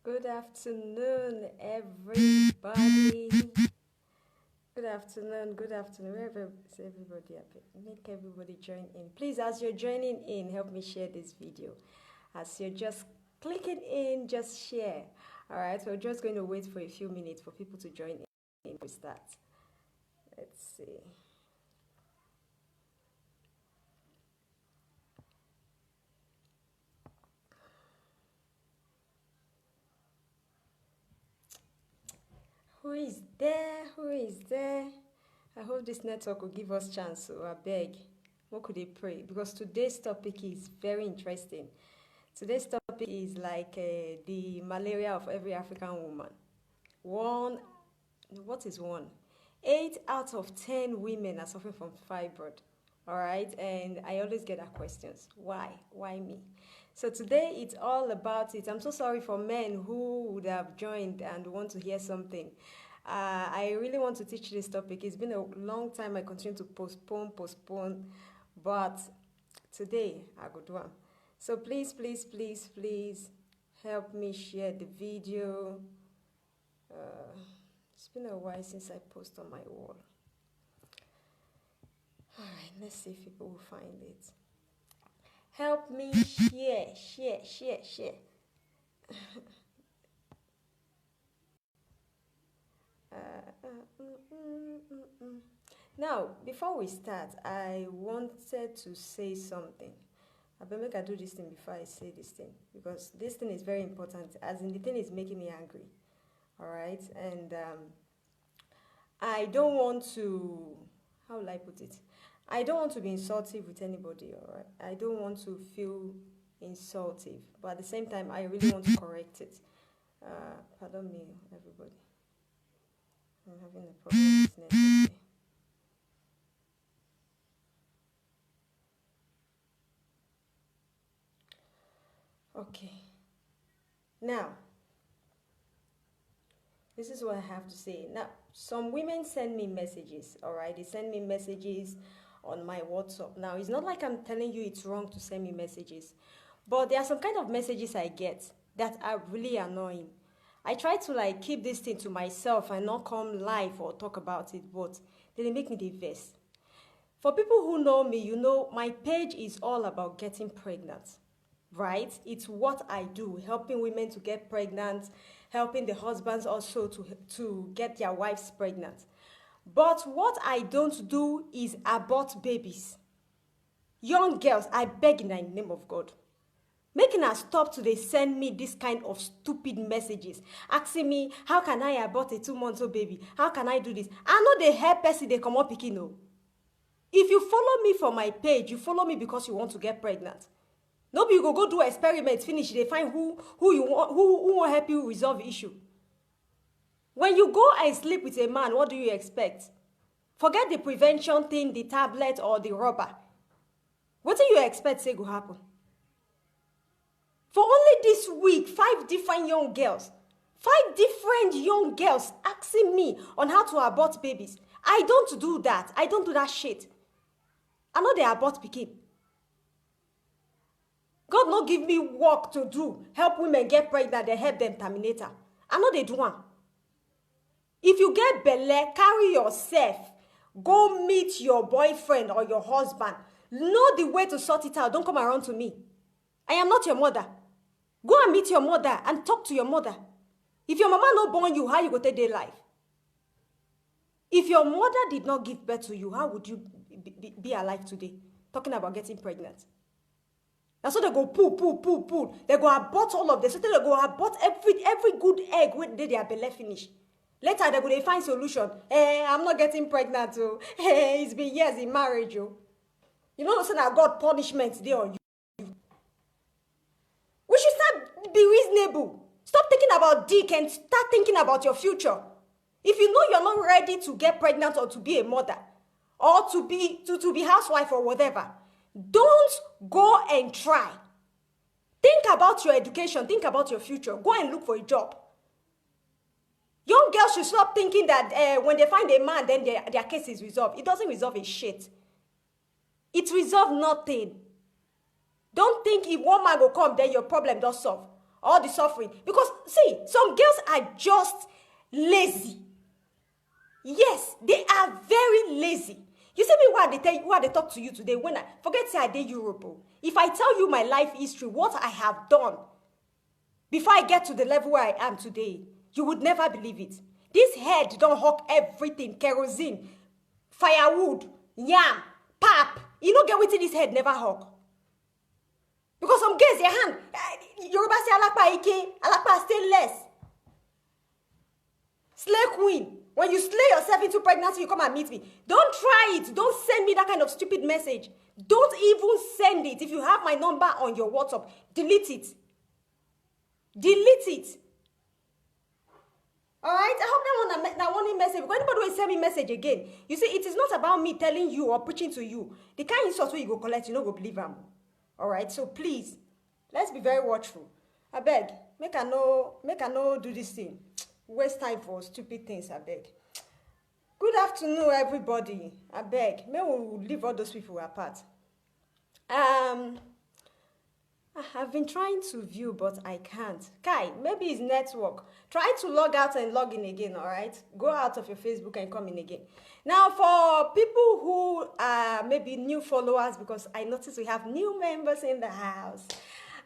Good afternoon, everybody. Good afternoon. Wherever is everybody happy? Make everybody join in. Please, as you're joining in, help me share this video. As you're just clicking in, just share. All right, so we're just going to wait for a few minutes for people to join in. We start. Let's see. Who is there? Who is there? I hope this network will give us chance. So I beg, what could they pray? Because today's topic is very interesting. Today's topic is like the malaria of every African woman. What is one? 8 out of 10 women are suffering from fibroid. All right, and I always get that questions. Why? Why me? So today it's all about it. I'm so sorry for men who would have joined and want to hear something. I really want to teach this topic. It's been a long time I continue to postpone, but today I go do one. So please help me share the video. It's been a while since I post on my wall. All right, let's see if people will find it. Help me share. Now, before we start, I wanted to say something. I better make I do this thing before I say this thing, because this thing is very important, as in the thing is making me angry. All right, and I don't want to, how will I put it? I don't want to be insultive with anybody, all right? I don't want to feel insultive, but at the same time, I really want to correct it. Pardon me, everybody. I'm having a problem with network here. Okay. Now, this is what I have to say. Now, some women send me messages, all right? They send me messages on my WhatsApp. Now, it's not like I'm telling you it's wrong to send me messages, but there are some kind of messages I get that are really annoying. I try to keep this thing to myself and not come live or talk about it, but they make me the vex. For people who know me, you know my page is all about getting pregnant, right? It's what I do, helping women to get pregnant, helping the husbands also to get their wives pregnant. But what I don't do is abort babies. Young girls, I beg in the name of God, making her stop to send me this kind of stupid messages, asking me, how can I abort a 2-month-old baby? How can I do this? I know they help person, they come up picking no. If you follow me for my page, you follow me because you want to get pregnant. Nobody you go do experiments, finish, they find who will help you resolve the issue. When you go and sleep with a man, what do you expect? Forget the prevention thing, the tablet or the rubber. What do you expect say go happen? For only this week, 5 different young girls asking me on how to abort babies. I don't do that. I don't do that shit. I know they abort pikin. God not give me work to do. Help women get pregnant, they help them terminate her. I know they do one. If you get belle, carry yourself. Go meet your boyfriend or your husband. Know the way to sort it out. Don't come around to me. I am not your mother. Go and meet your mother and talk to your mother. If your mama no born you, how you go take their life? If your mother did not give birth to you, how would you be alive today? Talking about getting pregnant. That's so they go pull. They go abort all of this. So they go abort every good egg when they their belly finish. Later they go find solution. Hey, I'm not getting pregnant. Oh. Hey, it's been years in marriage. Oh. You know so that God punishment there on you. We should start be reasonable. Stop thinking about dick and start thinking about your future. If you know you're not ready to get pregnant or to be a mother or to be housewife or whatever, don't go and try. Think about your education. Think about your future. Go and look for a job. Young girls should stop thinking that when they find a man, then their case is resolved. It doesn't resolve a shit. It resolves nothing. Don't think if one man will come, then your problem does solve. all the suffering. Because, see, some girls are just lazy. Yes, they are very lazy. You see me why they talk to you today when I forget say I did Europe. If I tell you my life history, what I have done before I get to the level where I am today, you would never believe it. This head don't hawk everything, kerosene, firewood, yam, pap. You don't get within this head never hawk. Because some girls, their hand, Yoruba say alakpa ike, alakpa stainless. Slay queen. When you slay yourself into pregnancy, you come and meet me. Don't try it. Don't send me that kind of stupid message. Don't even send it. If you have my number on your WhatsApp, delete it. Delete it. Alright? I hope that one message. Because anybody will send me message again. You see, it is not about me telling you or preaching to you. The kind of insult where you go collect, you don't go believe them. Alright? So please, let's be very watchful. I beg. Make I know do this thing. Waste time for stupid things, I beg. Good afternoon, everybody. I beg. May we leave all those people apart. I've been trying to view, but I can't. Kai, maybe it's network. Try to log out and log in again, all right? Go out of your Facebook and come in again. Now, for people who are maybe new followers, because I noticed we have new members in the house.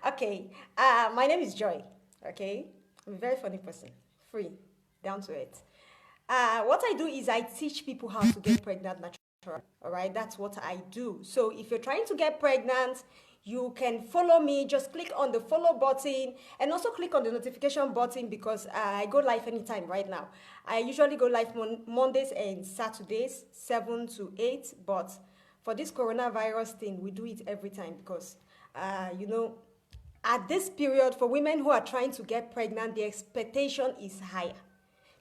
Okay, my name is Joy, okay? I'm a very funny person. Free, down to it. What I do is I teach people how to get pregnant naturally. All right, that's what I do. So if you're trying to get pregnant, you can follow me. Just click on the follow button and also click on the notification button because I go live anytime right now. I usually go live Mondays and Saturdays, 7 to 8. But for this coronavirus thing, we do it every time because, you know, at this period, for women who are trying to get pregnant, the expectation is higher.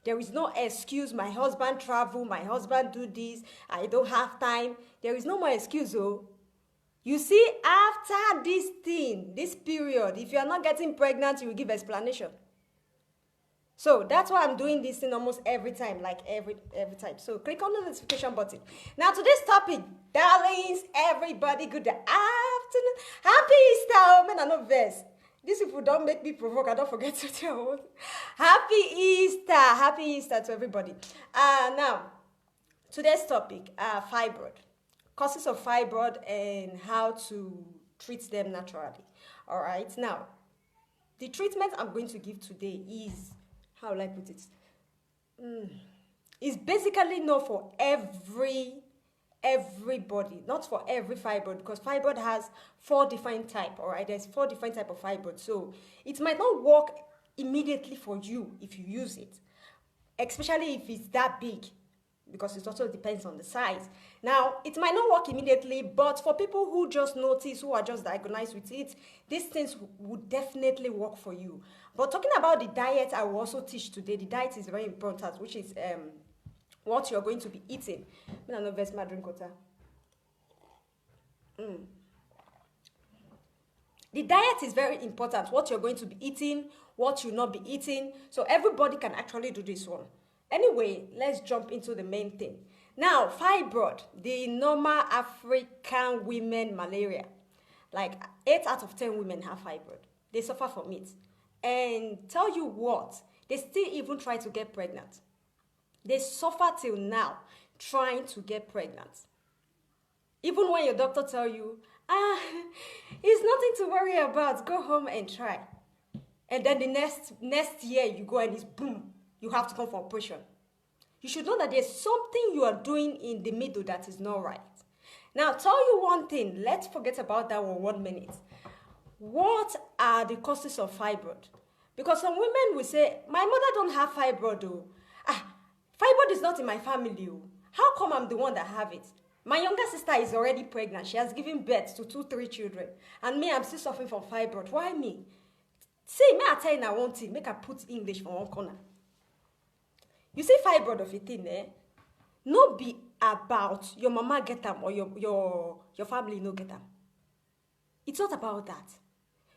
There is no excuse, my husband travel, my husband do this, I don't have time. There is no more excuse, oh. You see, after this thing, this period, if you are not getting pregnant, you will give explanation. So that's why I'm doing this thing almost every time, like every time. So click on the notification button. Now today's topic, darlings, everybody, good afternoon. Happy Easter, oh man, I know verse. These people don't make me provoke, I don't forget to tell. Happy Easter to everybody. Now, today's topic, fibroid. Causes of fibroid and how to treat them naturally. All right, now, the treatment I'm going to give today is, how will I put it? It's basically not for everybody, not for every fibroid, because fibroid has 4 different types, all right? There's 4 different types of fibroid, so it might not work immediately for you if you use it, especially if it's that big, because it also depends on the size. Now, it might not work immediately, but for people who just notice, who are just diagnosed with it, these things would definitely work for you. But talking about the diet, I will also teach today. The diet is very important, which is what you're going to be eating. I'm not invest my drink water. The diet is very important. What you're going to be eating, what you'll not be eating. So everybody can actually do this one. Anyway, let's jump into the main thing. Now, fibroid, the normal African women malaria. Like 8 out of 10 women have fibroid. They suffer from it. And tell you what, they still even try to get pregnant. They suffer till now trying to get pregnant. Even when your doctor tell you, it's nothing to worry about, go home and try. And then the next year you go and it's boom, you have to come for operation. You should know that there's something you are doing in the middle that is not right. Now, tell you one thing. Let's forget about that 1 minute. What are the causes of fibroid? Because some women will say, my mother don't have fibroid, though. Fibroid is not in my family. How come I'm the one that have it? My younger sister is already pregnant. She has given birth to 2-3 children. And me, I'm still suffering from fibroid. Why me? See, may I tell you now one thing. Make I put English for one corner. You see fibroid of a thing, no be about your mama get them or your family no get them. It's not about that.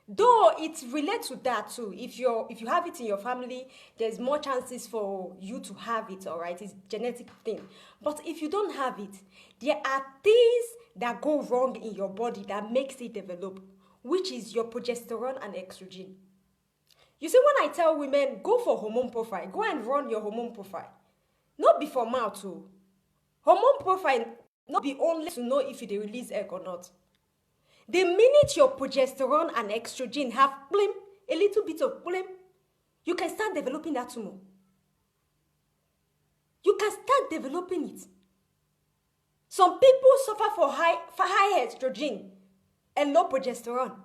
Though it relates to that too. If you have it in your family, there's more chances for you to have it, all right? It's genetic thing. But if you don't have it, there are things that go wrong in your body that makes it develop, which is your progesterone and estrogen. You see, when I tell women, go for hormone profile, go and run your hormone profile. Not be for mouth too. Hormone profile not be only to know if they release egg or not. The minute your progesterone and estrogen have a little bit of you can start developing that tumor. You can start developing it. Some people suffer for high estrogen and low progesterone.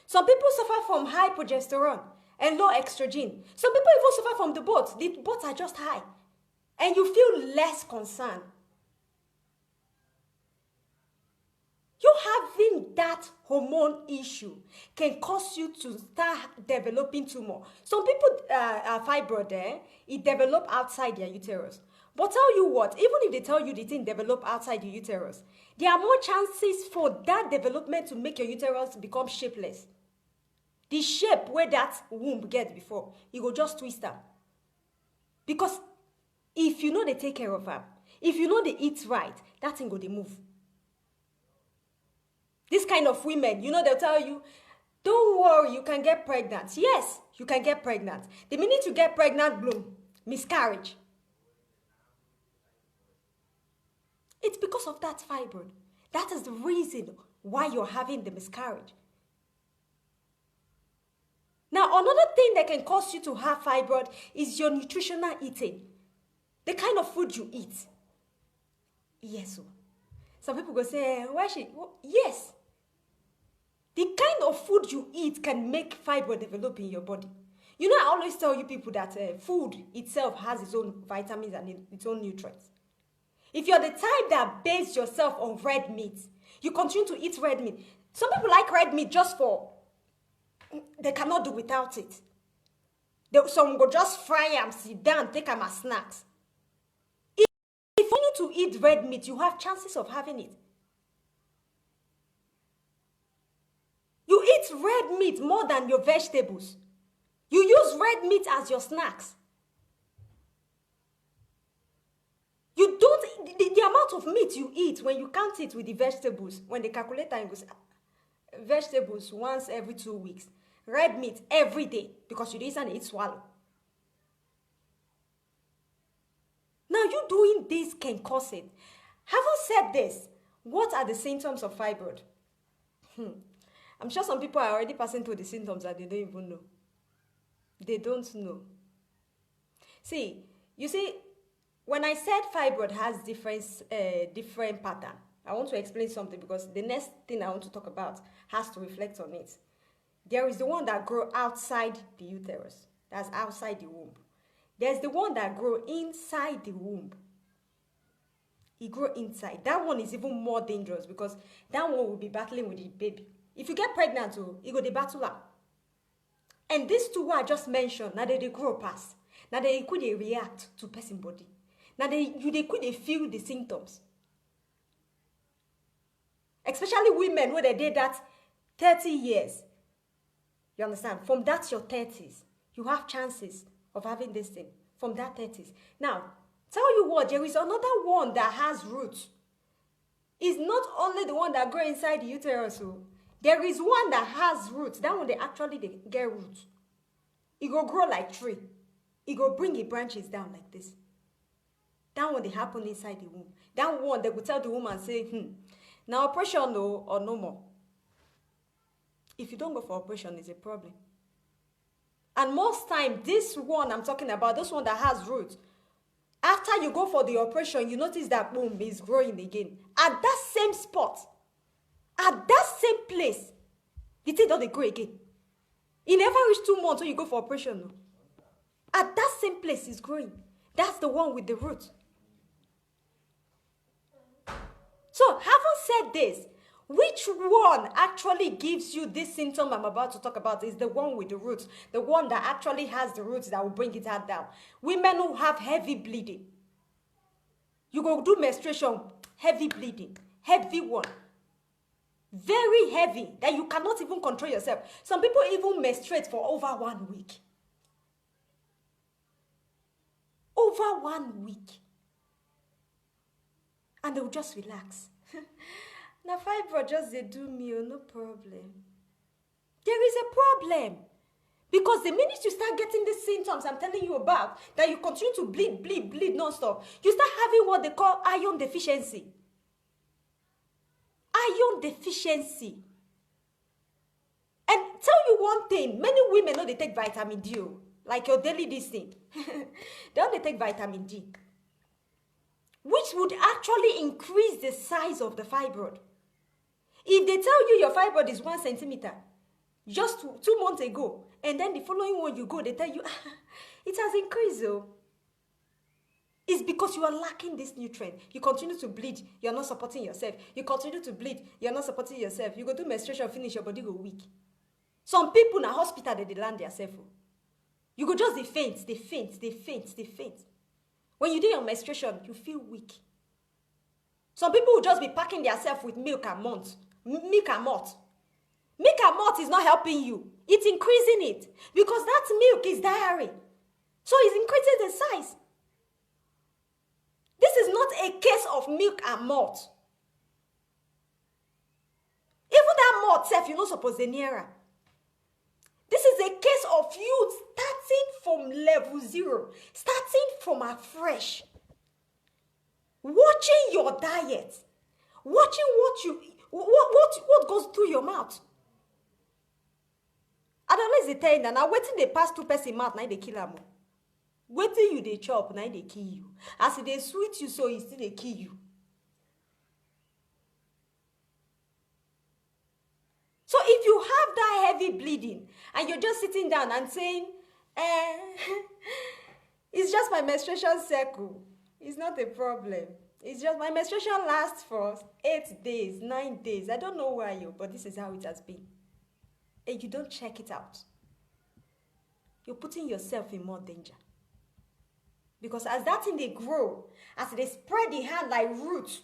Some people suffer from high progesterone and low estrogen. Some people even suffer from the both. The both are just high. And you feel less concerned. You having that hormone issue can cause you to start developing tumor. Some people fibroid it develop outside their uterus. But tell you what, even if they tell you the thing develop outside your uterus, there are more chances for that development to make your uterus become shapeless. The shape where that womb gets before, you go just twist them. Because if you know they take care of them, if you know they eat right, that thing go they move. This kind of women, you know, they'll tell you, don't worry, you can get pregnant. Yes, you can get pregnant. The minute you get pregnant, bloom, miscarriage. It's because of that fibroid. That is the reason why you're having the miscarriage. Now, another thing that can cause you to have fibroid is your nutritional eating. The kind of food you eat. Yes. Some people go say, why she? Yes. The kind of food you eat can make fibroid develop in your body. You know, I always tell you people that food itself has its own vitamins and its own nutrients. If you're the type that base yourself on red meat, you continue to eat red meat. Some people like red meat just for, they cannot do without it. Some go just fry them, sit down, take them as snacks. If you need to eat red meat, you have chances of having it. You eat red meat more than your vegetables. You use red meat as your snacks. You don't, the amount of meat you eat, when you count it with the vegetables, when the calculator goes, vegetables once every 2 weeks, red meat every day, because you don't eat swallow. Now, you doing this can cause it. Having said this, what are the symptoms of fibroid? I'm sure some people are already passing through the symptoms that they don't even know. They don't know. See, you see, when I said fibroid has different pattern, I want to explain something because the next thing I want to talk about has to reflect on it. There is the one that grows outside the uterus. That's outside the womb. There's the one that grows inside the womb. It grows inside. That one is even more dangerous because that one will be battling with the baby. If you get pregnant, it go the battle up. And these two I just mentioned, now they grow past. Now they could react to person body. Now they could feel the symptoms. Especially women where they did that 30 years. You understand? From that your 30s, you have chances of having this thing. From that 30s. Now, tell you what, there is another one that has roots. It's not only the one that grows inside the uterus. There is one that has roots. That one, they get roots. It will grow like tree. It will bring its branches down like this. That one, they happen inside the womb. That one, they will tell the woman, say, now operation or no more. If you don't go for operation, it's a problem. And most time, this one I'm talking about, this one that has roots, after you go for the operation, you notice that boom is growing again. At that same spot, at that same place, the thing don't grow again. It never reach 2 months when you go for operation. No. At that same place, it's growing. That's the one with the root. So, having said this, which one actually gives you this symptom I'm about to talk about is the one with the roots. The one that actually has the roots that will bring it out down. Women who have heavy bleeding. You go do menstruation, heavy bleeding. Heavy one. Very heavy, that you cannot even control yourself. Some people even menstruate for over 1 week. Over 1 week. And they will just relax. Now, fibroid just they do me, no problem. There is a problem. Because the minute you start getting these symptoms I'm telling you about, that you continue to bleed non-stop, you start having what they call iron deficiency. Iron deficiency. And tell you one thing, many women know they take vitamin D, like your daily Desisting. They only take vitamin D, which would actually increase the size of the fibroid. If they tell you your fibroid is 1 centimeter, just 2 months ago, and then the following one you go, they tell you, it has increased, though. It's because you are lacking this nutrient. You continue to bleed, you're not supporting yourself. You continue to bleed, you're not supporting yourself. You go do menstruation, finish, your body go weak. Some people in a hospital, they land themselves. You go just, they faint. When you do your menstruation, you feel weak. Some people will just be packing themselves with milk and malt. Milk and malt is not helping you. It's increasing it. Because that milk is dietary. So it's increasing the size. This is not a case of milk and malt. Even that malt self, you're not supposed to near her. This is a case of you starting from level 0. Starting from afresh. Watching your diet. Watching what goes through your mouth. I don't know if they tell you now, waiting they pass 2 person mouth, now they kill them. Waiting you they chop, now they kill you. As they sweet you, so it still they kill you. So if you have that heavy bleeding, and you're just sitting down and saying, it's just my menstruation cycle. It's not a problem. It's just my menstruation lasts for 8 days, 9 days. I don't know why but this is how it has been. And you don't check it out. You're putting yourself in more danger. Because as that thing they grow, as they spread the hand like roots,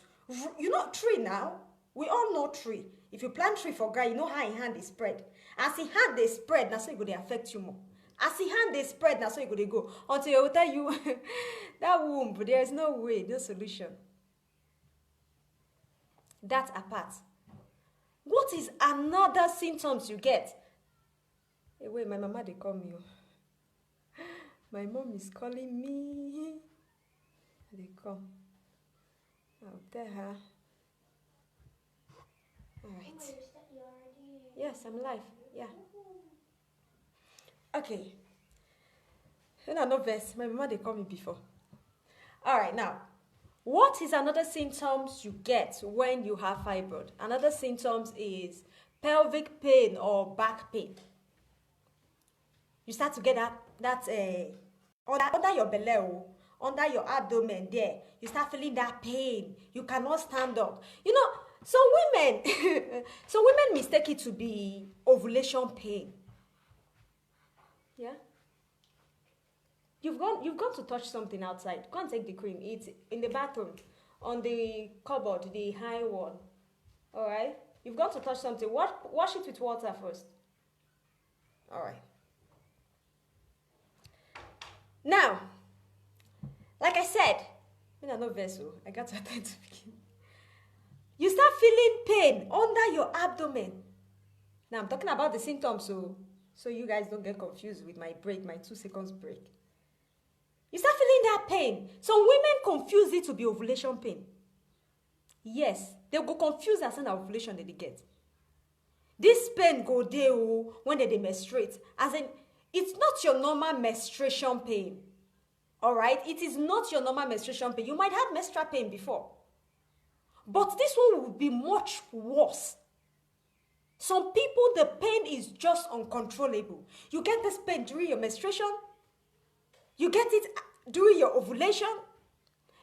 you know tree now? We all know tree. If you plant tree for ground, you know how in hand they spread. As in hand they spread, that's how it will affect you more. As in hand they spread, that's how it will go. Until it will tell you, that womb, there is no way, no solution. That apart. What is another symptoms you get? Hey, wait, my mama, they call me. My mom is calling me. They come. I'll tell her. All right. Yes, I'm live. Yeah. Okay. No verse. My mama, they call me before. All right, now. What is another symptoms you get when you have fibroid? Another symptoms is pelvic pain or back pain. You start to get that under your belly, under your abdomen there. You start feeling that pain. You cannot stand up. You know, some women mistake it to be ovulation pain. Yeah. You've gone to touch something outside. Go and take the cream. It's in the bathroom, on the cupboard, the high one. All right? You've got to touch something. Wash it with water first. All right. Now, like I said, when I'm not vessel, I got to attend to begin. You start feeling pain under your abdomen. Now, I'm talking about the symptoms, so you guys don't get confused with my break, my 2 seconds break. You start feeling that pain. Some women confuse it to be ovulation pain. Yes, they'll go confused as an ovulation that they get. This pain go there when they menstruate. As in, it's not your normal menstruation pain. All right? It is not your normal menstruation pain. You might have menstrual pain before. But this one will be much worse. Some people, the pain is just uncontrollable. You get this pain during your menstruation. You get it during your ovulation.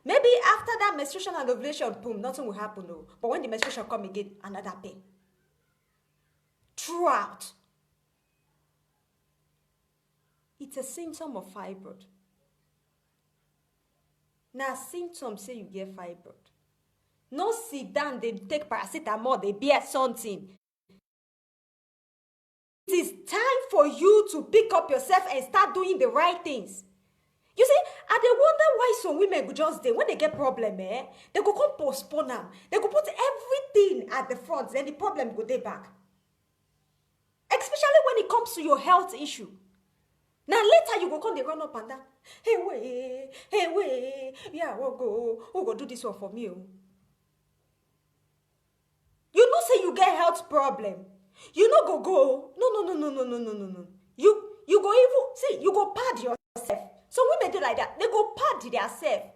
Maybe after that menstruation and ovulation, boom, nothing will happen. No. But when the menstruation come again, another pain. Throughout. It's a symptom of fibroid. Now, symptoms say you get fibroid. No sit down, they take paracetamol, they bear something. It is time for you to pick up yourself and start doing the right things. You see, and they wonder why some women go just there. When they get problem, they go come postpone them. They go put everything at the front, then the problem go there back. Especially when it comes to your health issue. Now later you go come, they run up and down. Hey, wait. Yeah, we'll go do this one for me. You know, say you get health problem. You know, go. No. You go even, see, you go pad yourself. Some women do like that. They go pad themselves.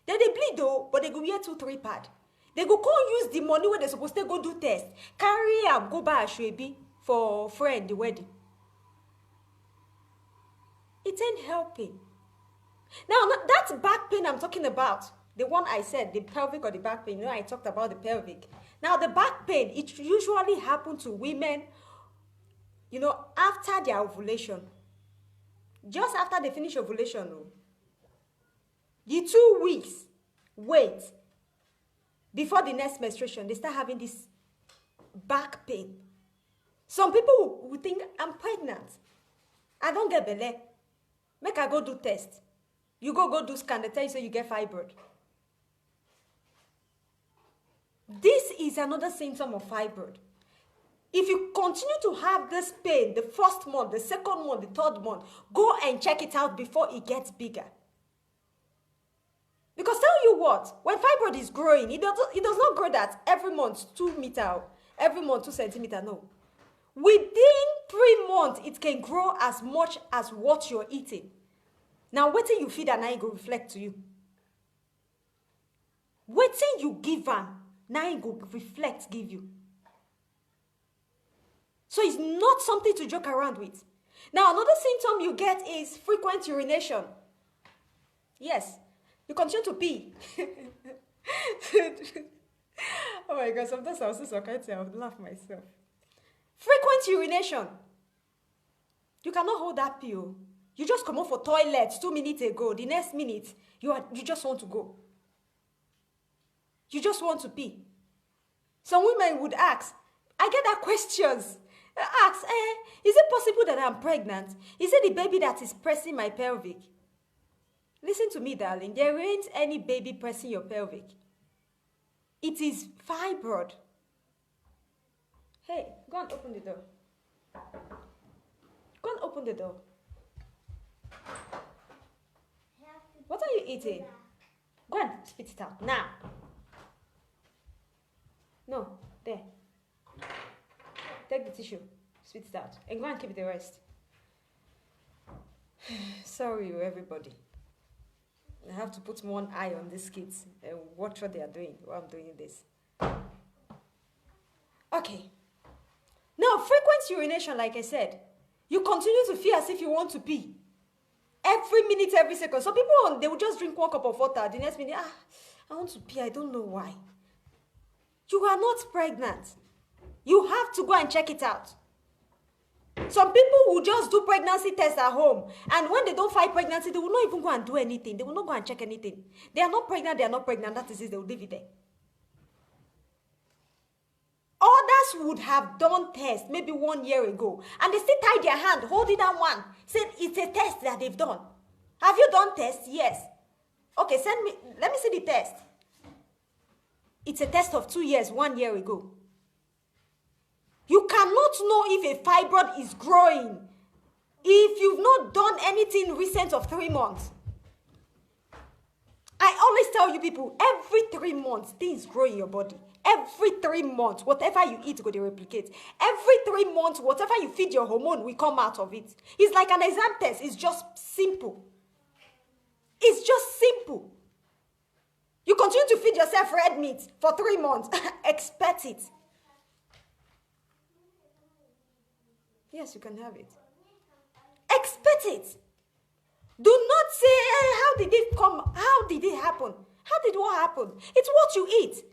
Then they bleed though, but they go wear 2-3 pad. They go use the money where they supposed to go do test. Carry am, go buy a shwebi for friend, the wedding. It ain't helping. Now, that back pain I'm talking about, the one I said, the pelvic or the back pain, I talked about the pelvic. Now, the back pain, it usually happens to women, after their ovulation. Just after they finish ovulation, the 2 weeks, wait, before the next menstruation, they start having this back pain. Some people will think, I'm pregnant. I don't get belly. Make I go do test. You go do scan. They tell you so you get fibroid. This is another symptom of fibroid. If you continue to have this pain the first month, the second month, the third month, go and check it out before it gets bigger. Because tell you what, when fibroid is growing, it does not grow that every month 2 meters, every month 2 centimeters, no. Within 3 months, it can grow as much as what you're eating. Now, waiting you feed and now it will reflect to you. Waiting you give am, now it will reflect, give you. So it's not something to joke around with. Now, another symptom you get is frequent urination. Yes, you continue to pee. Oh my God, sometimes I was so surprised, I would laugh myself. Frequent urination. You cannot hold that pee. You just come out for toilet 2 minutes ago. The next minute, you just want to go. You just want to pee. Some women would ask, I get that questions. Ask, is it possible that I'm pregnant? Is it the baby that is pressing my pelvic? Listen to me, darling. There ain't any baby pressing your pelvic. It is fibroid. Hey, go and open the door. Go and open the door. What are you eating? Go and spit it out now. No, there. Take the tissue, spit it out, and go and keep the rest. Sorry, everybody. I have to put one eye on these kids and watch what they are doing while I'm doing this. Okay. Now, frequent urination, like I said, you continue to feel as if you want to pee. Every minute, every second. Some people, they will just drink 1 cup of water. The next minute, I want to pee. I don't know why. You are not pregnant. You have to go and check it out. Some people will just do pregnancy tests at home. And when they don't find pregnancy, they will not even go and do anything. They will not go and check anything. They are not pregnant. That is it. They will leave it there. Others would have done tests maybe 1 year ago. And they still tie their hand, holding that one. Said it's a test that they've done. Have you done tests? Yes. Okay, let me see the test. It's a test of 2 years, 1 year ago. You cannot know if a fibroid is growing if you've not done anything recent of 3 months. I always tell you people, every 3 months, things grow in your body. Every 3 months, whatever you eat will replicate. Every 3 months, whatever you feed your hormone will come out of it. It's like an exam test. It's just simple. It's just simple. You continue to feed yourself red meat for 3 months. Expect it. Yes, you can have it. Expect it. Do not say, how did it come? How did it happen? How did what happen? It's what you eat.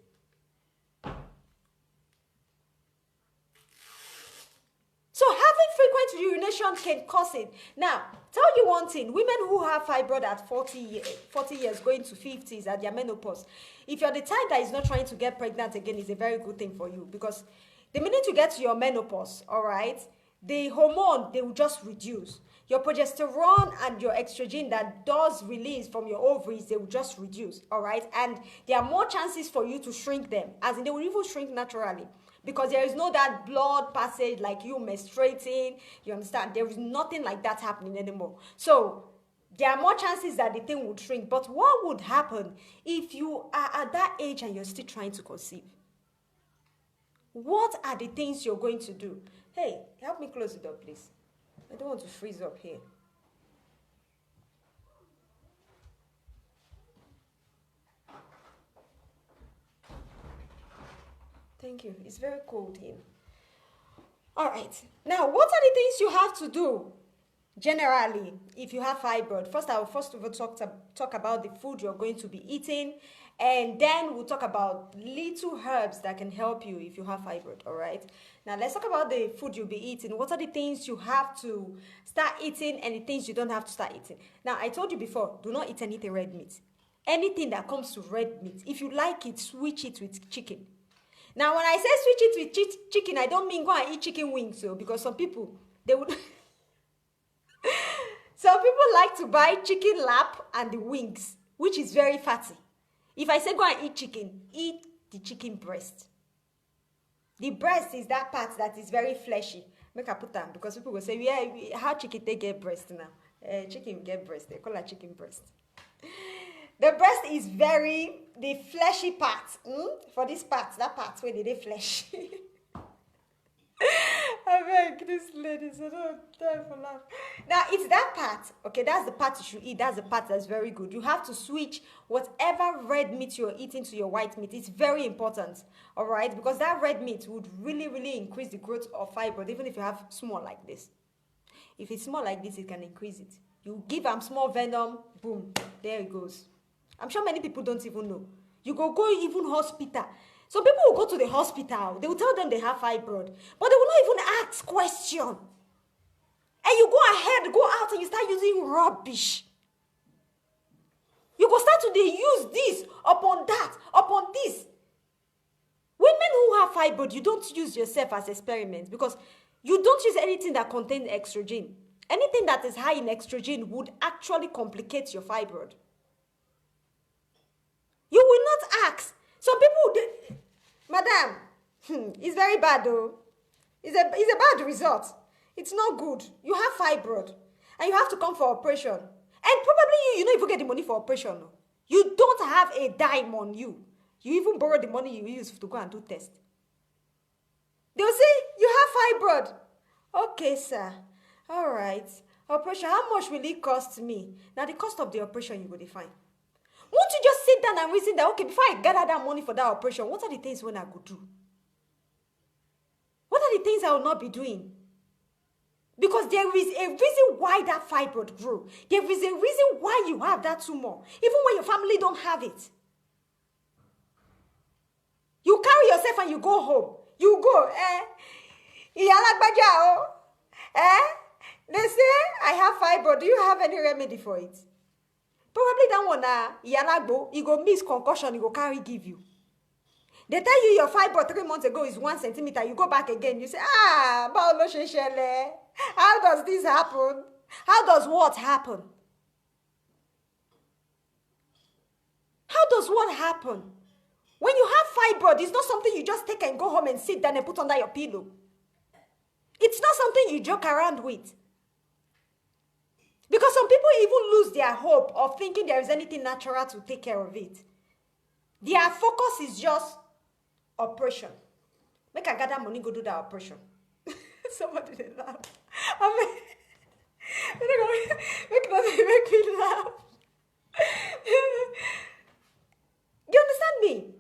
So having frequent urination can cause it. Now, tell you one thing. Women who have fibroid at 40 years, going to 50s at their menopause, if you're the type that is not trying to get pregnant again, it's a very good thing for you. Because the minute you get to your menopause, all right, the hormone, they will just reduce. Your progesterone and your estrogen that does release from your ovaries, they will just reduce, all right? And there are more chances for you to shrink them, as in they will even shrink naturally. because there is no that blood passage like you menstruating. You understand? There is nothing like that happening anymore. So there are more chances that the thing would shrink. But what would happen if you are at that age and you're still trying to conceive? What are the things you're going to do? Hey, help me close the door, please. I don't want to freeze up here. Thank you. It's very cold here. All right. Now, what are the things you have to do generally if you have fibroid? First, I will first of all talk about the food you're going to be eating, and then we'll talk about little herbs that can help you if you have fibroid. All right. Now, let's talk about the food you'll be eating. What are the things you have to start eating and the things you don't have to start eating? Now, I told you before, do not eat anything red meat. Anything that comes to red meat, if you like it, switch it with chicken. Now, when I say switch it with chicken, I don't mean go and eat chicken wings, so because some people, they would... Some people like to buy chicken lap and the wings, which is very fatty. If I say go and eat chicken, eat the chicken breast. The breast is that part that is very fleshy. Make I put that because people will say, yeah, how chicken they get breast now? Chicken get breast. They call it chicken breast. The breast is the fleshy part. For this part, that part where they flesh. I beg this ladies, I don't have time for laugh. Now, it's that part. Okay, that's the part you should eat. That's the part that's very good. You have to switch whatever red meat you're eating to your white meat. It's very important, all right? Because that red meat would really, really increase the growth of fibroid, even if you have small like this. If it's small like this, it can increase it. You give them small venom, boom, there it goes. I'm sure many people don't even know. You go even hospital. Some people will go to the hospital. They will tell them they have fibroid. But they will not even ask question. And you go ahead, go out and you start using rubbish. You go start to use this upon that, upon this. Women who have fibroid, you don't use yourself as experiment because you don't use anything that contains estrogen. Anything that is high in estrogen would actually complicate your fibroid. You will not ask. Some people, madam, it's very bad though. It's a bad result. It's not good. You have fibroid and you have to come for operation. And probably you don't even get the money for operation. No? You don't have a dime on you. You even borrow the money you use to go and do test. They'll say, you have fibroid. Okay, sir. All right. Operation, how much will it cost me? Now, the cost of the operation you will define. Won't you just sit down and reason that, okay, before I gather that money for that operation, what are the things when I could do? What are the things I will not be doing? Because there is a reason why that fibroid grew. There is a reason why you have that tumor, even when your family don't have it. You carry yourself and you go home. You go, they say, I have fibroid. Do you have any remedy for it? Probably that one, you go miss concussion, you go carry give you. They tell you your fibroid 3 months ago is 1 centimeter. You go back again, you say, how does this happen? How does what happen? How does what happen? When you have fibroid, it's not something you just take and go home and sit down and put under your pillow. It's not something you joke around with. Because some people even lose their hope of thinking there is anything natural to take care of it. Their focus is just operation. Make I gather money, go do that operation. Somebody did laugh. Make me laugh. You understand me?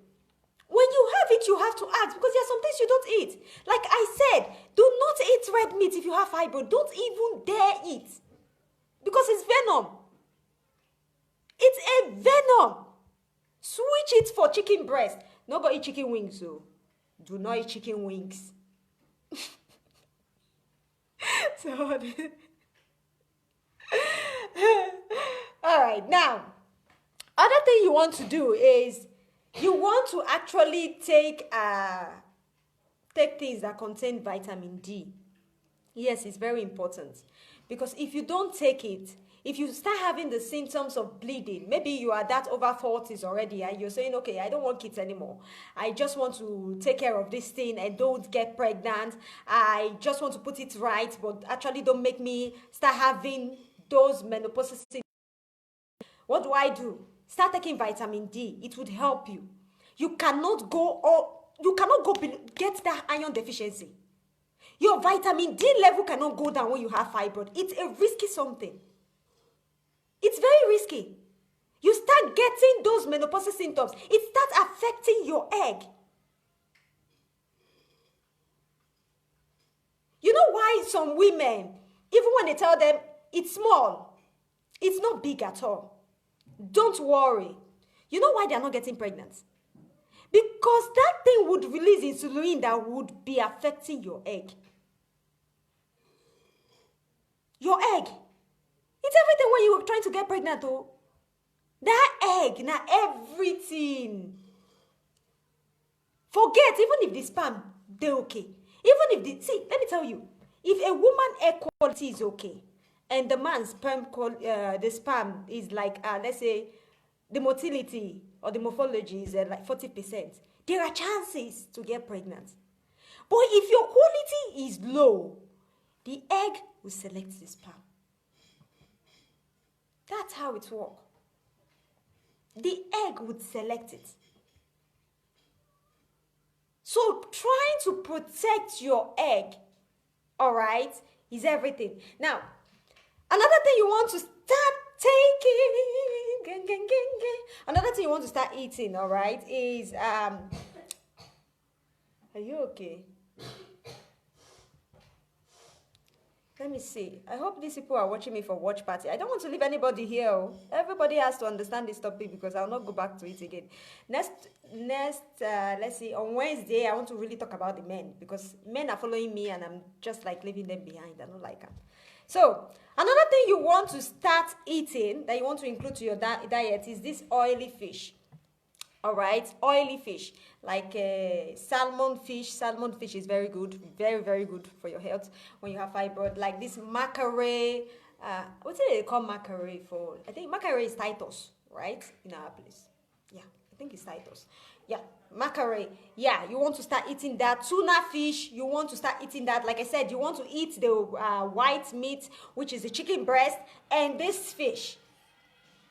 When you have it, you have to ask because there are some things you don't eat. Like I said, do not eat red meat if you have fibroid. Don't even dare eat. Because it's venom. It's a venom. Switch it for chicken breast. Not go eat chicken wings, so do not eat chicken wings. So, all right, now, other thing you want to do is you want to actually take things that contain vitamin D. Yes, it's very important. Because if you don't take it, if you start having the symptoms of bleeding, maybe you are that over 40s already and you're saying, okay, I don't want kids anymore. I just want to take care of this thing and don't get pregnant. I just want to put it right, but actually don't make me start having those menopause. What do I do? Start taking vitamin D. It would help you. You cannot go get that iron deficiency. Your vitamin D level cannot go down when you have fibroid. It's a risky something. It's very risky. You start getting those menopausal symptoms. It starts affecting your egg. You know why some women, even when they tell them it's small, it's not big at all. Don't worry. You know why they're not getting pregnant? Because that thing would release insulin that would be affecting your egg. Your egg. It's everything when you were trying to get pregnant, oh. That egg, now everything. Forget, even if the sperm, they're okay. Even if let me tell you, if a woman egg quality is okay, and the man's the sperm is like, let's say, the motility or the morphology is like 40%, there are chances to get pregnant. But if your quality is low, the egg will select the sperm. That's how it works. The egg would select it. So trying to protect your egg, all right, is everything. Now, another thing you want to start taking, another thing you want to start eating, all right, is, are you okay? Let me see. I hope these people are watching me for watch party. I don't want to leave anybody here. Oh. Everybody has to understand this topic because I'll not go back to it again. Next, let's see. On Wednesday, I want to really talk about the men because men are following me and I'm just like leaving them behind. I don't like them. So, another thing you want to start eating that you want to include to your diet is this oily fish. All right, oily fish like salmon fish. Salmon fish is very good, very, very good for your health when you have fibroid. Like this mackerel, what do they call mackerel for? I think mackerel is Titus, right? In our place. Yeah, I think it's Titus. Yeah, mackerel. Yeah, you want to start eating that. Tuna fish, you want to start eating that. Like I said, you want to eat the white meat, which is the chicken breast, and this fish.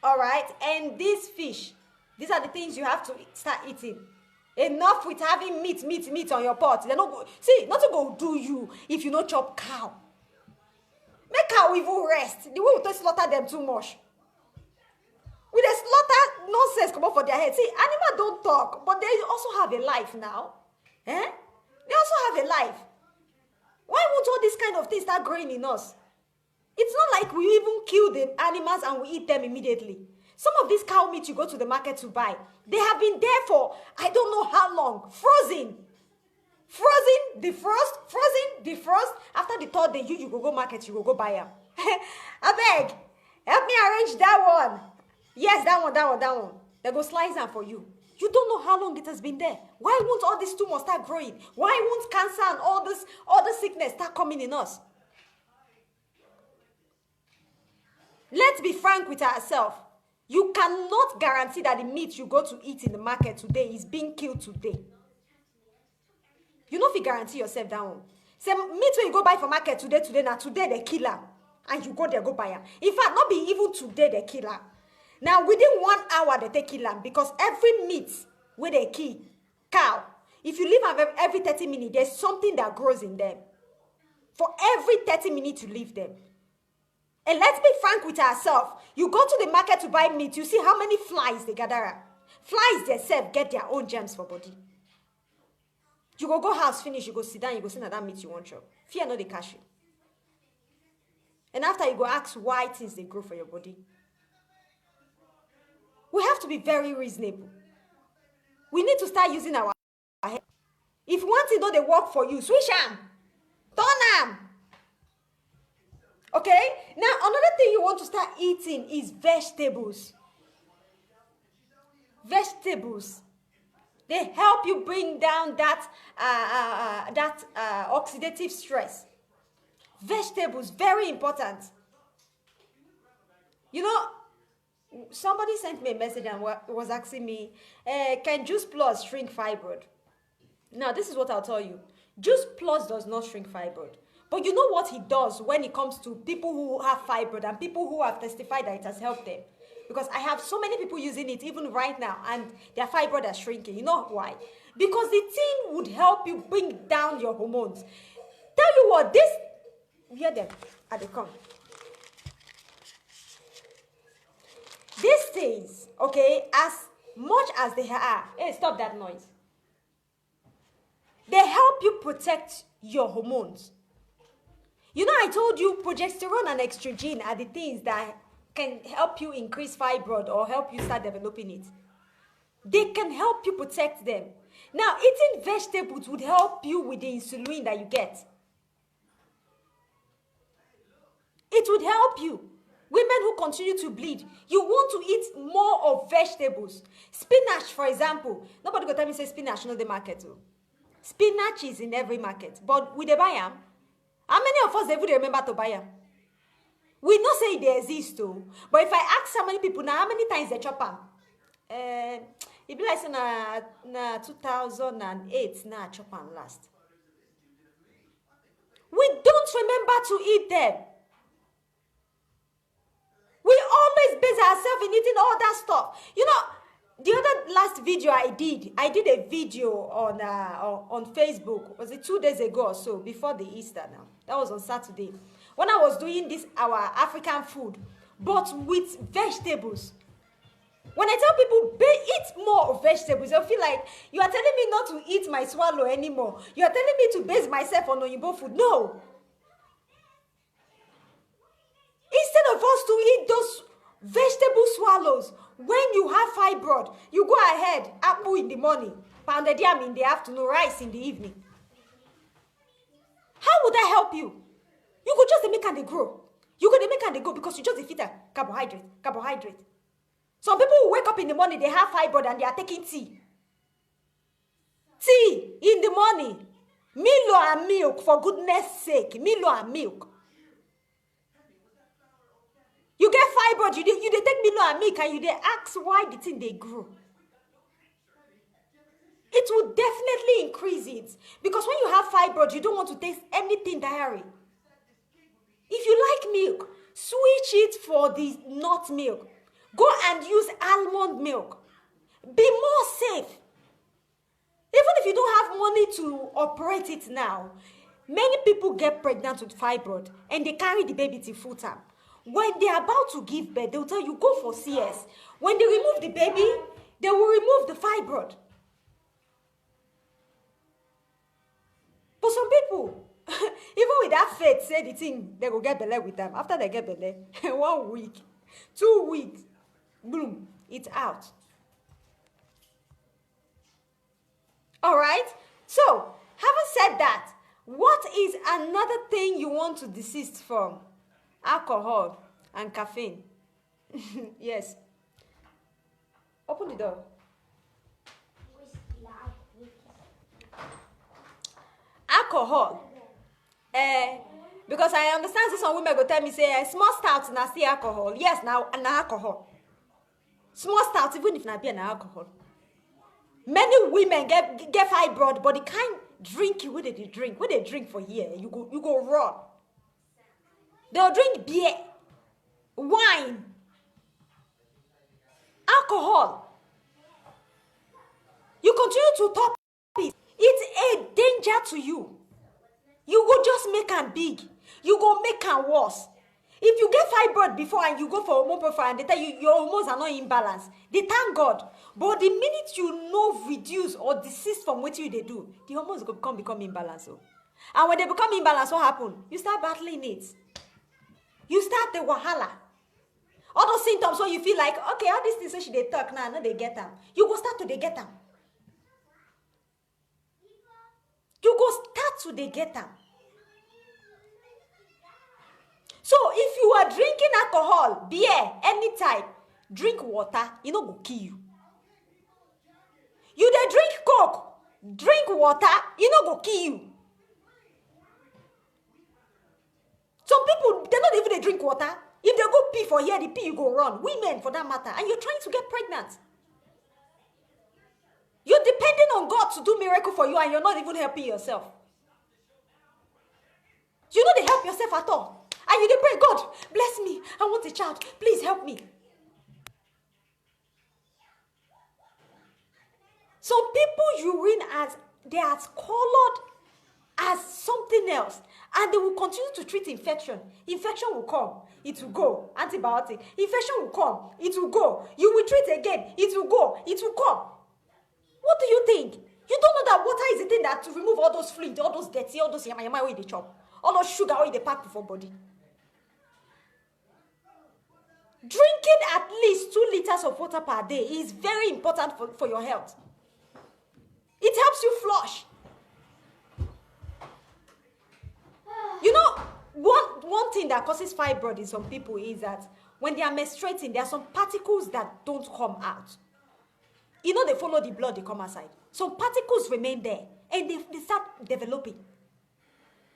All right, and this fish. These are the things you have to start eating. Enough with having meat on your pot. They're not go, see, nothing go do you if you don't chop cow. Make cow even rest. The way we don't slaughter them too much. With a slaughter, nonsense come up for their head. See, animals don't talk, but they also have a life now. Eh? They also have a life. Why won't all these kind of things start growing in us? It's not like we even kill the animals and we eat them immediately. Some of this cow meat you go to the market to buy, they have been there for I don't know how long, frozen. Frozen, defrost. After the third day, you go market, you go buy them. I beg, help me arrange that one. Yes, that one. They go slice them for you. You don't know how long it has been there. Why won't all these tumors start growing? Why won't cancer and all the sickness start coming in us? Let's be frank with ourselves. You cannot guarantee that the meat you go to eat in the market today is being killed today. You know if you guarantee yourself that one. Say meat when you go buy for market today they kill her. And you go there, go buy her. In fact, not be even today they kill her. Now within 1 hour they take kill her because every meat where they kill cow, if you leave them every 30 minutes, there's something that grows in them. For every 30 minutes you leave them. And let's be frank with ourselves. You go to the market to buy meat, you see how many flies they gather. Flies themselves get their own germs for body. You go house, finish, you go sit down, you go see that meat you want chop. Fear no they catch you. And after you go ask why things they grow for your body. We have to be very reasonable. We need to start using our head. If one thing don't they work for you, switch them. Turn them. Okay? Now, another thing you want to start eating is vegetables. Vegetables. They help you bring down that oxidative stress. Vegetables, very important. You know, somebody sent me a message and was asking me, can Juice Plus shrink fibroid? Now, this is what I'll tell you. Juice Plus does not shrink fibroid. But you know what it does when it comes to people who have fibroid and people who have testified that it has helped them? Because I have so many people using it even right now and their fibroid are shrinking. You know why? Because the thing would help you bring down your hormones. Tell you what, this... Hear them at the come. These things, okay, as much as they are... Hey, stop that noise. They help you protect your hormones. You know, I told you progesterone and estrogen are the things that can help you increase fibroid or help you start developing it. They can help you protect them. Now, eating vegetables would help you with the insulin that you get. It would help you. Women who continue to bleed, you want to eat more of vegetables. Spinach, for example. Nobody go tell me say spinach no the market. Spinach is in every market, but we dey buy am. How many of us ever remember to buy am? We know say they exist too, but if I ask how many people now, how many times they chop am? It be like say na 2008 na chop am last. We don't remember to eat them. We always base ourselves in eating all that stuff. You know, the other last video I did a video on Facebook. Was it 2 days ago or so, before the Easter now? That was on Saturday. When I was doing this, our African food, but with vegetables. When I tell people, eat more of vegetables, I feel like, you are telling me not to eat my swallow anymore. You are telling me to base myself on Oyinbo food. No. Instead of us to eat those vegetable swallows, when you have fibroid, you go ahead, apple in the morning, pounded yam in the afternoon, rice in the evening. How would that help you? You could just make and they grow. You could make and they go because you just defeat a carbohydrate. Some people who wake up in the morning, they have fibroid and they are taking tea. Tea in the morning. Milo and milk, for goodness sake. Milo and milk. You get fibroid, you take Milo and milk and you ask why the thing they grew. It will definitely increase it. Because when you have fibroid, you don't want to taste anything dairy. If you like milk, switch it for the nut milk. Go and use almond milk. Be more safe. Even if you don't have money to operate it now, many people get pregnant with fibroid and they carry the baby till full term. When they're about to give birth, they'll tell you, go for CS. When they remove the baby, they will remove the fibroid. But some people, even with that faith, say the thing, they will get belay with them. After they get belay, 1 week, 2 weeks, boom, it's out. All right? So, having said that, what is another thing you want to desist from? Alcohol and caffeine. Yes. Open the door. Alcohol. Because I understand some women go tell me, say, small stout na still alcohol. Yes, now alcohol. Small stout, even if not be an alcohol. Many women get fibroid, but the kind drink what they drink. What they drink for here, you go raw. They'll drink beer, wine, alcohol. You continue to top it. It's a danger to you. You go just make am big. You go make am worse. If you get fibroid before and you go for hormone profile and they tell you your hormones are not in balance, they thank God. But the minute you know reduce or desist from what you they do, the hormones go become imbalanced. So. And when they become imbalanced, what happen? You start battling it. You start the wahala. All those symptoms where you feel like, okay, all these things so she they talk now, no they get them. You go start to they get them. You go start to they get them. So if you are drinking alcohol, beer, any type, drink water, it no go kill you. You dey drink coke, drink water, it no go kill you. Some people, they're not even they drink water. If they go pee for here, the pee you go run. Women, for that matter. And you're trying to get pregnant. You're depending on God to do miracle for you and you're not even helping yourself. You know they help yourself at all. And you pray, God, bless me. I want a child. Please help me. Some people urine they are colored as something else. And they will continue to treat infection. Infection will come. It will go. Antibiotic. Infection will come. It will go. You will treat again. It will go. It will come. What do you think? You don't know that water is the thing that to remove all those fluids, all those dirty, all those yama wey they chop, all those sugar wey they pack for body. Drinking at least 2 liters of water per day is very important for your health. It helps you flush. You know, one thing that causes fibroid in some people is that when they are menstruating, there are some particles that don't come out. You know, they follow the blood, they come outside. Some particles remain there and they start developing.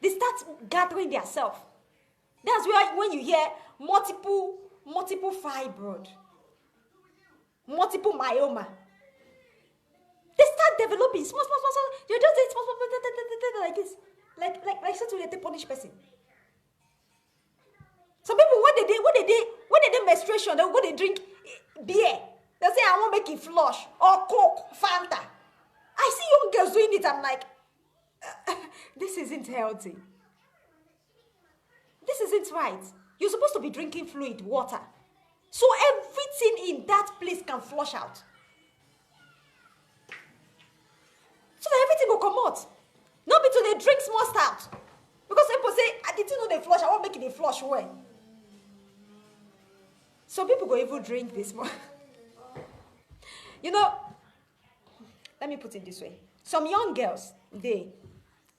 They start gathering themselves. That's why when you hear multiple fibroid, multiple myoma, they start developing small. You're just doing small, like this. Like something they punish person. Some people when they do menstruation, they go they drink beer. They say I won't make it flush or Coke, Fanta. I see young girls doing it. I'm like, this isn't healthy. This isn't right. You're supposed to be drinking fluid, water, so everything in that place can flush out. So that everything will come out. Not between they drink small stout. Because people say, I didn't know they flush, I won't make it a flush way. So people go even drink this more. You know, let me put it this way. Some young girls, they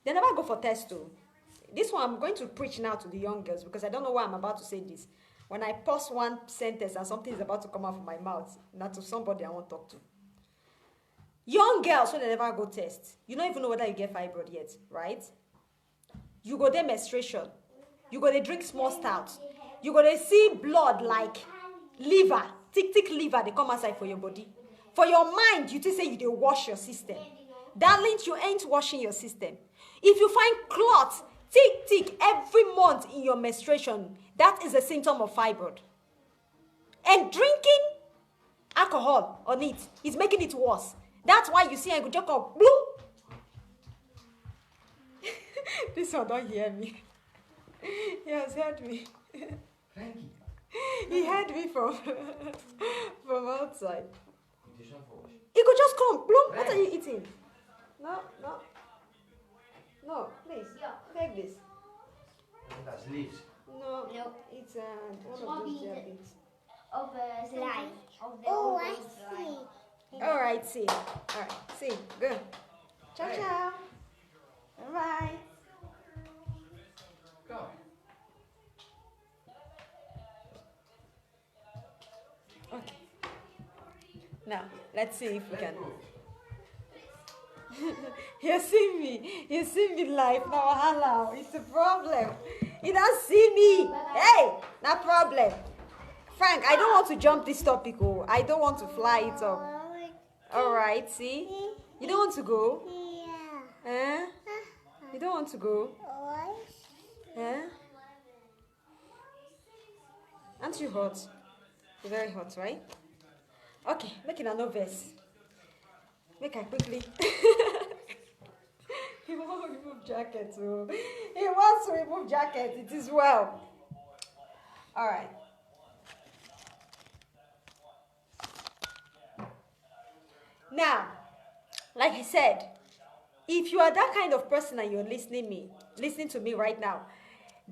never go for test too. This one, I'm going to preach now to the young girls because I don't know why I'm about to say this. When I pause one sentence and something is about to come out from my mouth, not to somebody I won't talk to. Young girls, when they never go test, you don't even know whether you get fibroid yet, right? You go there menstruation. You go there drink small stout. You go there see blood like liver, thick liver, they come outside for your body. For your mind, you just say you dey wash your system. Darlings, you ain't washing your system. If you find clots, thick every month in your menstruation, that is a symptom of fibroid. And drinking alcohol on it is making it worse. That's why you see I go just go bloom. This one don't hear me. He has heard me. Frankie. He heard me from outside. He could just come. Bloom, what are you eating? No, please. Take this. That's leaves. No, it's one of those diabetes. Of slime. Oh, I see. All right, see. Good. Ciao. All right. Go. Okay. Now, let's see if we can. You see me live now. Hello, it's a problem. You don't see me. Hey, no problem. Frank, I don't want to jump this topic. Oh, I don't want to fly it up. All right, see? You don't want to go? Yeah. You don't want to go? What? Aren't you hot? You're very hot, right? Okay, make it a novice. Make I quickly. He wants to remove jacket too. He wants to remove jacket. It is well. All right. Now, like I said, if you are that kind of person and you're listening to me right now,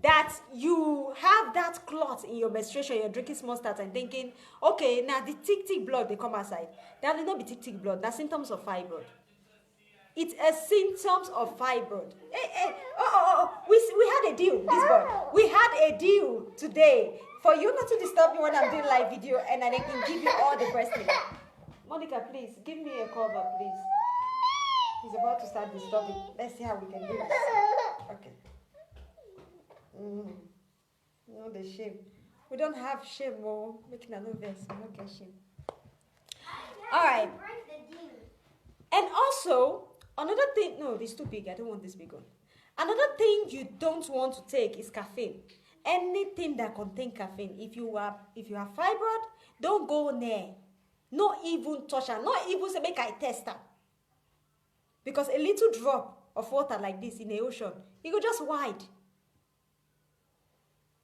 that you have that clot in your menstruation, you're drinking small stat and thinking, okay, now the thick blood, they come outside. That will not be thick blood. That's symptoms of fibroid. It's a symptoms of fibroid. Hey, we had a deal, this boy. We had a deal today for you not to disturb me when I'm doing live video and I can give you all the breastfeeding. Monica, please, give me a cover, please. He's about to start disturbing. Let's see how we can do this. Okay. No, the shame. We don't have shame, or making another verse. We don't get shame. All right. And also, another thing. No, this is too big. I don't want this big one. Another thing you don't want to take is caffeine. Anything that contains caffeine. If you have fibroid, don't go near. Not even touch her. Not even say make I test her. Because a little drop of water like this in the ocean, it go just wide.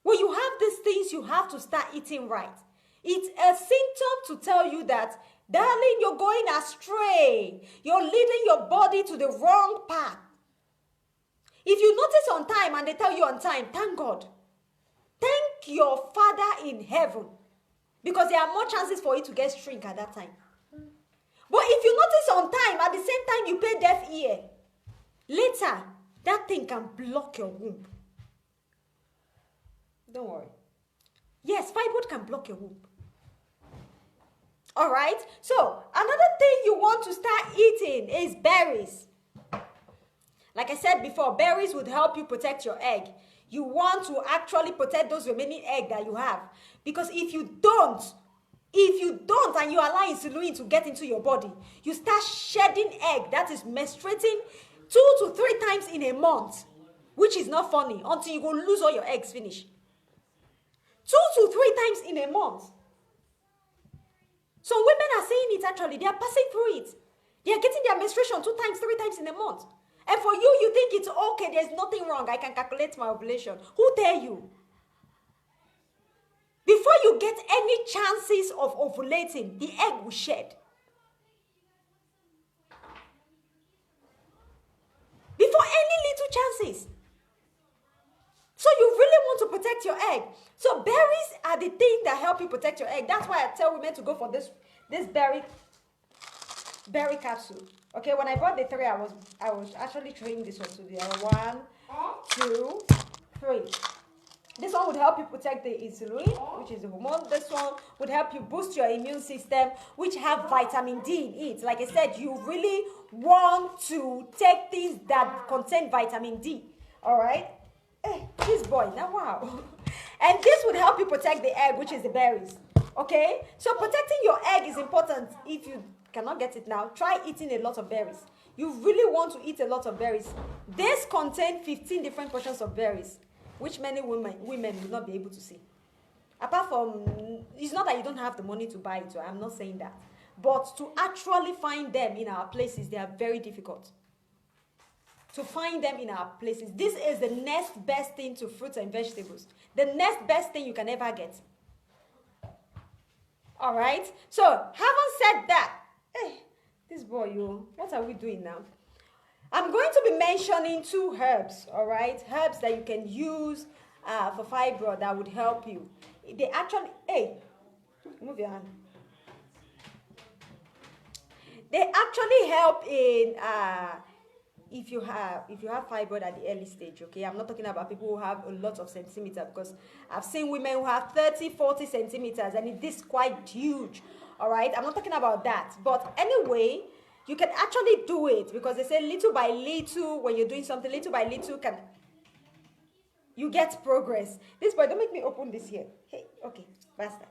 When you have these things, you have to start eating right. It's a symptom to tell you that, darling, you're going astray. You're leading your body to the wrong path. If you notice on time and they tell you on time, thank God. Thank your Father in heaven. Because there are more chances for it to get shrink at that time. But if you notice on time, at the same time you pay deaf ear, later, that thing can block your womb. Don't worry. Yes, fibroid can block your womb. All right? So, another thing you want to start eating is berries. Like I said before, berries would help you protect your egg. You want to actually protect those remaining eggs that you have. Because if you don't and you allow insulin to get into your body, you start shedding egg that is menstruating 2 to 3 times in a month, which is not funny, until you go lose all your eggs finish. 2 to 3 times in a month. Some women are saying it actually. They are passing through it. They are getting their menstruation 2 times, 3 times in a month. And for you, you think it's okay. There's nothing wrong. I can calculate my ovulation. Who tell you? Before you get any chances of ovulating, the egg will shed. Before any little chances. So you really want to protect your egg. So berries are the thing that help you protect your egg. That's why I tell women to go for this berry capsule. Okay, when I bought the 3, I was actually trying this one today. 1, 2, 3. This one would help you protect the insulin, which is the hormone. This one would help you boost your immune system, which have vitamin D in it. Like I said, you really want to take things that contain vitamin D. All right? Hey, this boy, now wow. And this would help you protect the egg, which is the berries. Okay? So protecting your egg is important. If you cannot get it now, try eating a lot of berries. You really want to eat a lot of berries. This contains 15 different portions of berries, which many women will not be able to see. Apart from, it's not that you don't have the money to buy it, so I'm not saying that. But to actually find them in our places, they are very difficult. To find them in our places. This is the next best thing to fruits and vegetables. The next best thing you can ever get. All right? So, having said that, hey, this boy, what are we doing now? I'm going to be mentioning 2 herbs, all right? Herbs that you can use for fibroid that would help you. They actually, hey, move your hand. They actually help in if you have fibroid at the early stage, okay? I'm not talking about people who have a lot of centimeters, because I've seen women who have 30, 40 centimeters, and it is quite huge, all right? I'm not talking about that. But anyway, you can actually do it, because they say little by little, when you're doing something, little by little, you get progress. This boy, don't make me open this here. Hey, okay, basta.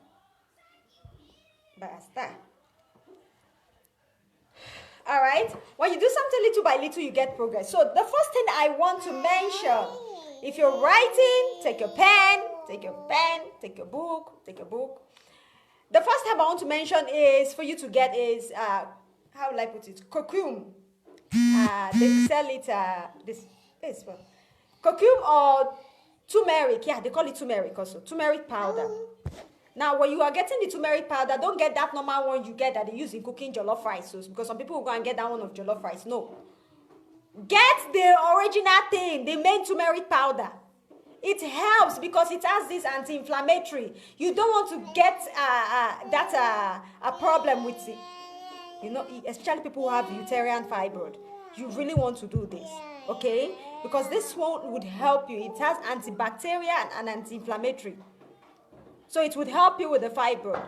Basta. All right? When you do something little by little, you get progress. So the first thing I want to mention, if you're writing, take your pen, take your book. The first herb I want to mention is, for you to get is, how will I put it? Curcumin. They sell it, this one. Curcumin or turmeric. Yeah, they call it turmeric also. Turmeric powder. Now, when you are getting the turmeric powder, don't get that normal one you get that they use in cooking jollof rice. So, because some people will go and get that one of jollof rice. No. Get the original thing, the main turmeric powder. It helps because it has this anti-inflammatory. You don't want to get a problem with it. You know, especially people who have uterine fibroid. You really want to do this, okay? Because this one would help you. It has antibacterial and anti-inflammatory. So it would help you with the fibroid.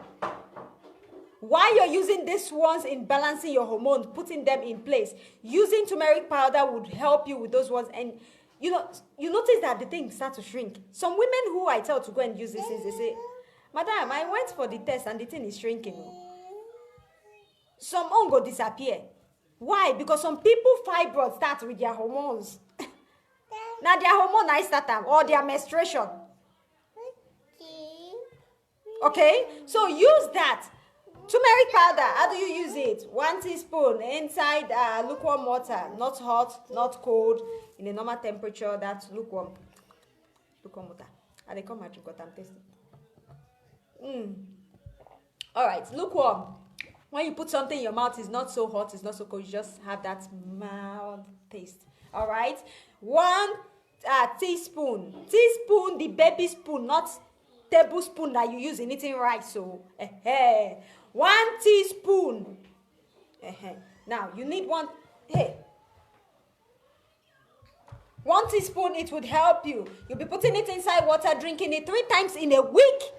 While you're using these ones in balancing your hormones, putting them in place, using turmeric powder would help you with those ones. And you know, you notice that the thing start to shrink. Some women who I tell to go and use these things, they say, Madam, I went for the test and the thing is shrinking. Some own go disappear. Why? Because some people fibroids start with their hormones. Now their hormone I start them, or their menstruation. Okay? So use that. Turmeric powder, how do you use it? 1 teaspoon inside lukewarm water, not hot, not cold, in a normal temperature, that's lukewarm. Lukewarm water. And they come and drink what I'm tasting. Alright, lukewarm. When you put something in your mouth, it's not so hot, it's not so cold, you just have that mild taste. Alright? 1 teaspoon. Teaspoon, the baby spoon, not tablespoon that you use in eating rice. So, 1 teaspoon. Now, you need 1 teaspoon, it would help you. You'll be putting it inside water, drinking it 3 times in a week,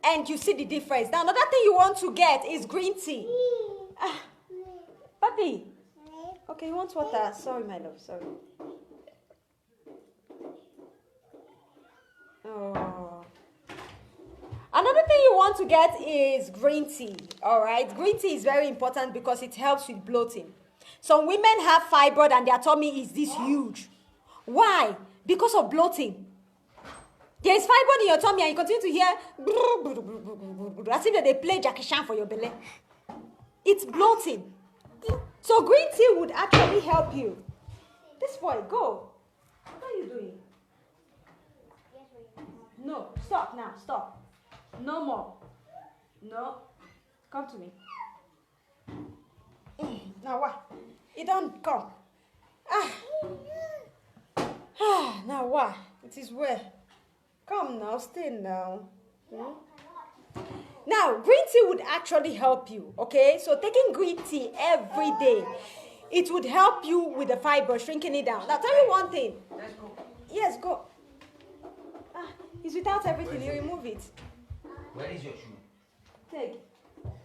and you see the difference. Now, another thing you want to get is green tea. Papi. Okay, you want water? Sorry, my love, sorry. Oh. Another thing you want to get is green tea, all right? Green tea is very important because it helps with bloating. Some women have fibroid and their tummy is this huge. Why? Because of bloating. There is fibroid in your tummy and you continue to hear as if they play Jackie Chan for your belly. It's bloating. So green tea would actually help you. This boy, go. What are you doing? No, stop now, stop. No more. No. Come to me. Now what? It don't come. Now what? It is where? Come now, stay now. Now, green tea would actually help you, okay? So taking green tea every day, it would help you with the fiber, shrinking it down. Now, tell me one thing. Let's go. Yes, go. It's without everything. You remove it. Where is your shoe? Take.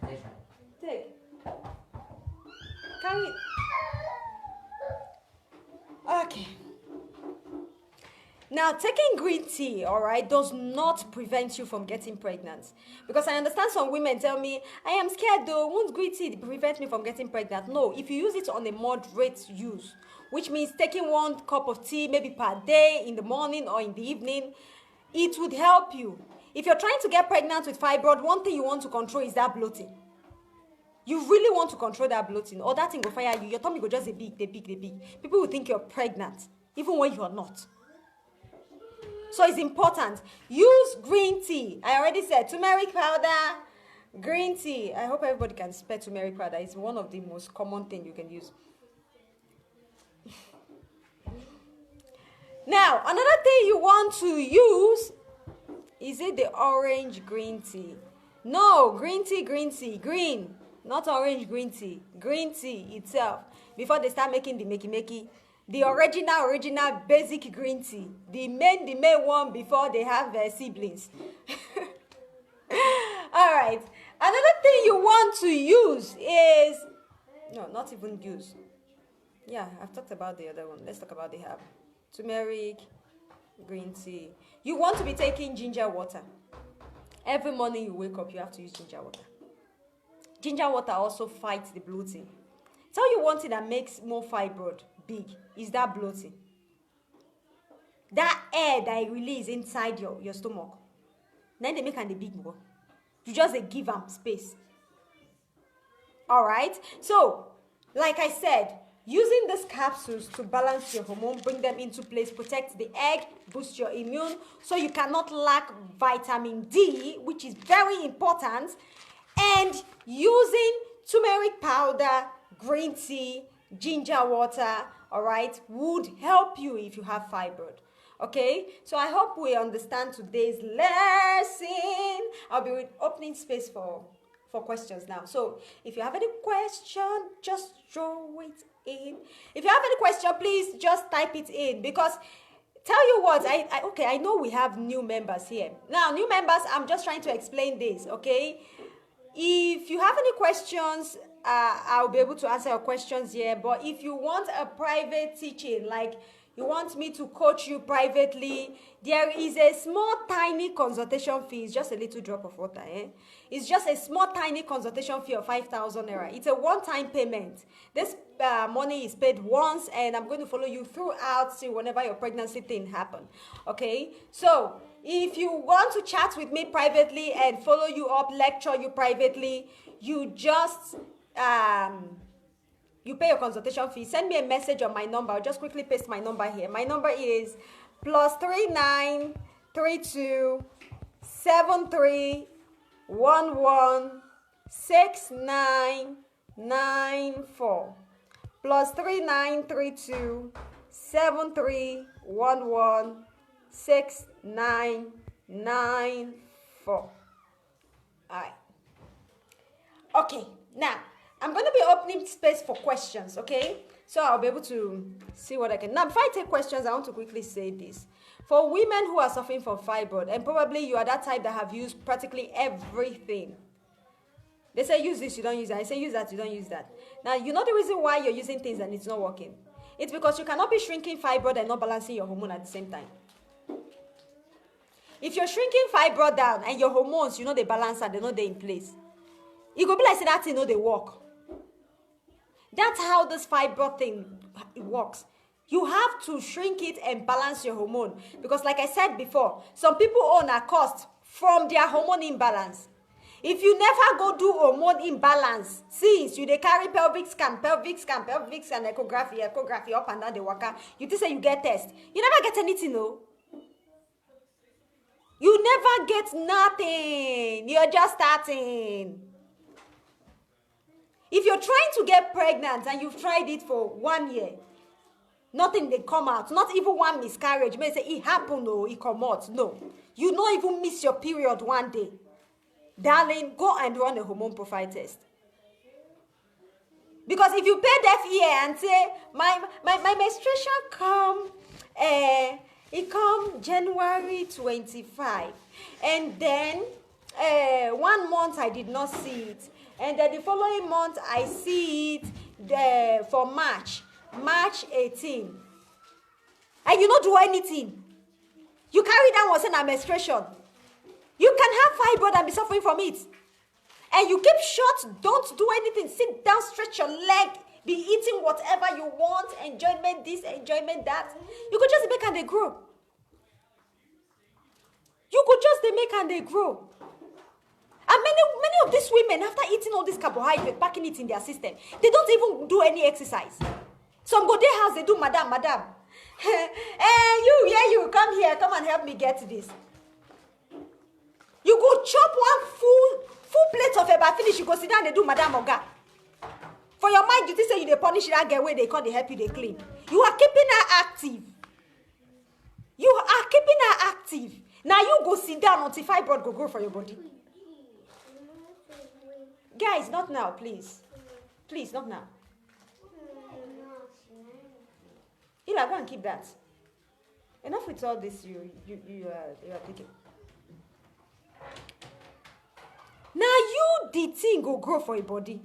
This one. Take. Carry it. Okay. Now, taking green tea, all right, does not prevent you from getting pregnant. Because I understand some women tell me, I am scared though, won't green tea prevent me from getting pregnant? No, if you use it on a moderate use, which means taking 1 cup of tea maybe per day in the morning or in the evening, it would help you. If you're trying to get pregnant with fibroid, one thing you want to control is that bloating. You really want to control that bloating, or that thing will fire you. Your tummy will just be big, they big. People will think you're pregnant, even when you're not. So it's important. Use green tea. I already said turmeric powder, green tea. I hope everybody can spell turmeric powder. It's one of the most common things you can use. Now, another thing you want to use, is it the orange green tea? No, green tea, green. Not orange green tea. Green tea itself. Before they start making the makey. The original basic green tea. The main one before they have their siblings. Alright. Another thing you want to use is... No, not even use. Yeah, I've talked about the other one. Let's talk about the herb. Turmeric, green tea. You want to be taking ginger water. Every morning you wake up, you have to use ginger water. Ginger water also fights the bloating. Tell you one thing that makes more fibroid big is that bloating. That air that it release inside your stomach. Then they make an the big more. You just give them space. Alright? So, like I said, using these capsules to balance your hormone, bring them into place, protect the egg, boost your immune, so you cannot lack vitamin D, which is very important, and using turmeric powder, green tea, ginger water, all right, would help you if you have fibroid. Okay, so I hope we understand today's lesson. I'll be opening space for questions now. So if you have any question, just throw it in. If you have any question, please just type it in, because tell you what, I know we have new members here. Now, new members, I'm just trying to explain this, okay? If you have any questions, I'll be able to answer your questions here. But if you want a private teaching, like you want me to coach you privately, there is a small, tiny consultation fee. It's just a little drop of water. It's just a small, tiny consultation fee of 5,000 naira. It's a one-time payment. This money is paid once, and I'm going to follow you throughout till whenever your pregnancy thing happen. Okay? So, if you want to chat with me privately and follow you up, lecture you privately, you just... you pay your consultation fee. Send me a message on my number. I'll just quickly paste my number here. My number is +3932 73116994. +3932 73116994. Alright. Okay, now I'm going to be opening space for questions, okay? So I'll be able to see what I can. Now, before I take questions, I want to quickly say this. For women who are suffering from fibroid, and probably you are that type that have used practically everything. They say use this, you don't use that. I say use that, you don't use that. Now, you know the reason why you're using things and it's not working? It's because you cannot be shrinking fibroid and not balancing your hormone at the same time. If you're shrinking fibroid down and your hormones, you know they balance and they know they're in place, it go be like say that thing, you know they work. That's how this fibroid thing works. You have to shrink it and balance your hormone. Because like I said before, some people own a cost from their hormone imbalance. If you never go do hormone imbalance, since you dey carry pelvic scan, echography, up and down the waka, you just say you get test. You never get anything, no? You never get nothing. You're just starting. If you're trying to get pregnant and you've tried it for 1 year, nothing they come out, not even one miscarriage. You may say it happened or it come out. No. You don't even miss your period one day. Darling, go and run a hormone profile test. Because if you pay deaf ear and say, my menstruation come, it come January 25. And then 1 month I did not see it. And then the following month, I see it for March 18. And you don't do anything. You carry down what's in a menstruation. You can have fibroid and be suffering from it. And you keep short, don't do anything. Sit down, stretch your leg, be eating whatever you want, enjoyment this, enjoyment that. You could just make and they grow. You could just make and they grow. And many of these women, after eating all this carbohydrate, packing it in their system, they don't even do any exercise. Some go their house, they do, madam. You come here, come and help me get this. You go chop one full plate of eba finish, you go sit down and they do madam oga. For your mind, you think say you dey punish that girl where they come, they help you, they clean. You are keeping her active. You are keeping her active. Now you go sit down until fibroid go grow for your body. Guys, not now, please. Please, not now. Ila, go and keep that. Enough with all this you are taking. Now you, the thing, go grow for your body.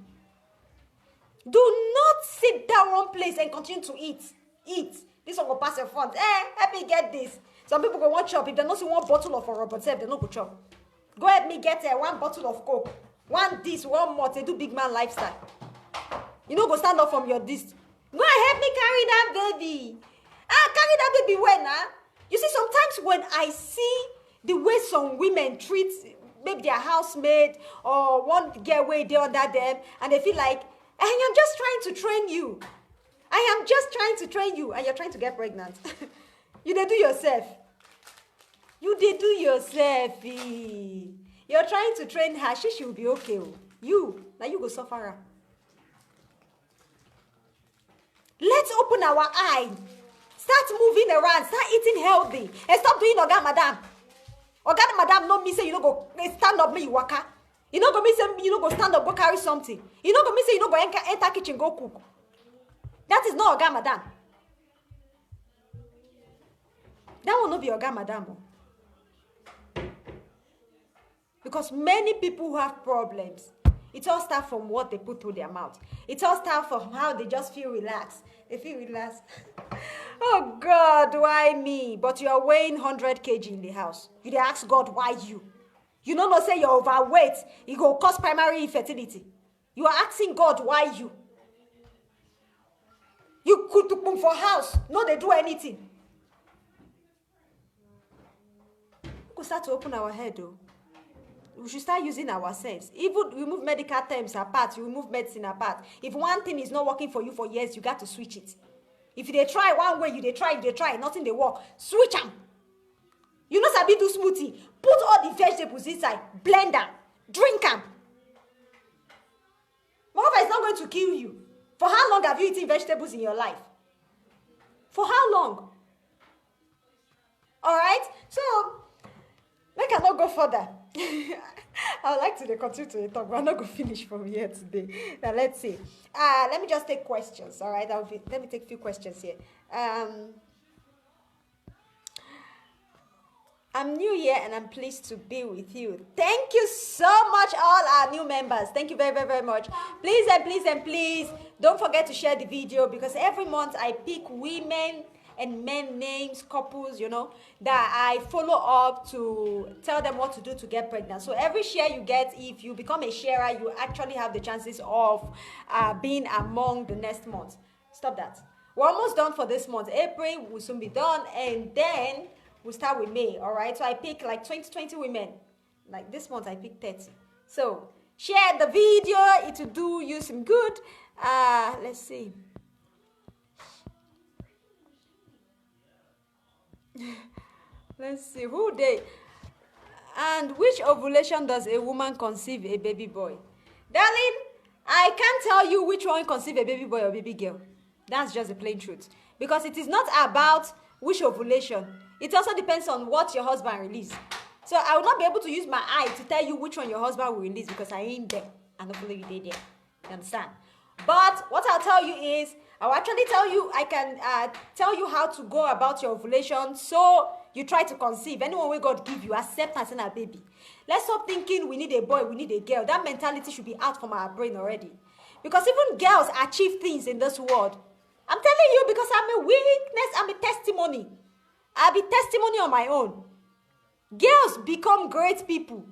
Do not sit down one place and continue to eat. Eat. This one will pass your front. Help me get this. Some people go one chop. If they not see one bottle of Herbal, they don't go chop. Go help me get one bottle of Coke. One this, one more. They do big man lifestyle. You know, go stand up from your this. Go and help me carry that baby. Carry that baby when, You see, sometimes when I see the way some women treat maybe their housemaid or one girl way they under them, and they feel like, I am just trying to train you. I am just trying to train you, and you're trying to get pregnant. You did do yourself. You did do yourself. You're trying to train her. She will be okay. Now you go suffer her. Let's open our eye. Start moving around. Start eating healthy. And stop doing Oga Madam. Oga Madam no me say you no go stand up, me you waka. You no go me say you no go stand up, go carry something. You no go me say you no go enter kitchen, go cook. That is not Oga Madam. That will not be Oga Madam. Because many people who have problems, it all starts from what they put through their mouth. It all starts from how they just feel relaxed. They feel relaxed. Oh God, why me? But you are weighing 100 kg in the house. You dey ask God why you. You don't know say you're overweight. It go cause primary infertility. You are asking God why you. You could put for house. No, they do anything. We could start to open our head though. We should start using our sense. Even remove medical terms apart, you remove medicine apart. If one thing is not working for you for years, you got to switch it. If they try one way, you try, nothing they work. Switch them. You know sabi do smoothie. Put all the vegetables inside, blend them, drink them. Moreover, it's not going to kill you. For how long have you eaten vegetables in your life? For how long? All right? So, make I not go further. I would like to continue to talk, but I'm not going to finish from here today. Now, let's see. Let me just take questions, all right? Let me take a few questions here. I'm new here and I'm pleased to be with you. Thank you so much, all our new members. Thank you very, very, very much. Please and please and please don't forget to share the video, because every month I pick women and men names, couples, you know, that I follow up to tell them what to do to get pregnant. So every share you get, if you become a sharer, you actually have the chances of being among the next month. Stop that. We're almost done for this month. April will soon be done, and then we'll start with May, all right? So I pick like 20 women. Like this month, I picked 30. So share the video. It will do you some good. Let's see. Let's see. Who they... And which ovulation does a woman conceive a baby boy? Darling, I can't tell you which one conceive a baby boy or baby girl. That's just the plain truth. Because it is not about which ovulation. It also depends on what your husband releases. So I will not be able to use my eye to tell you which one your husband will release, because I ain't there. And hopefully you did there. You understand? But what I'll tell you is, I'll actually tell you, I can tell you how to go about your ovulation, so you try to conceive. Anyone where God give you, accept as a baby. Let's stop thinking we need a boy, we need a girl. That mentality should be out from our brain already. Because even girls achieve things in this world. I'm telling you, because I'm a witness, I'm a testimony. I'll be testimony on my own. Girls become great people.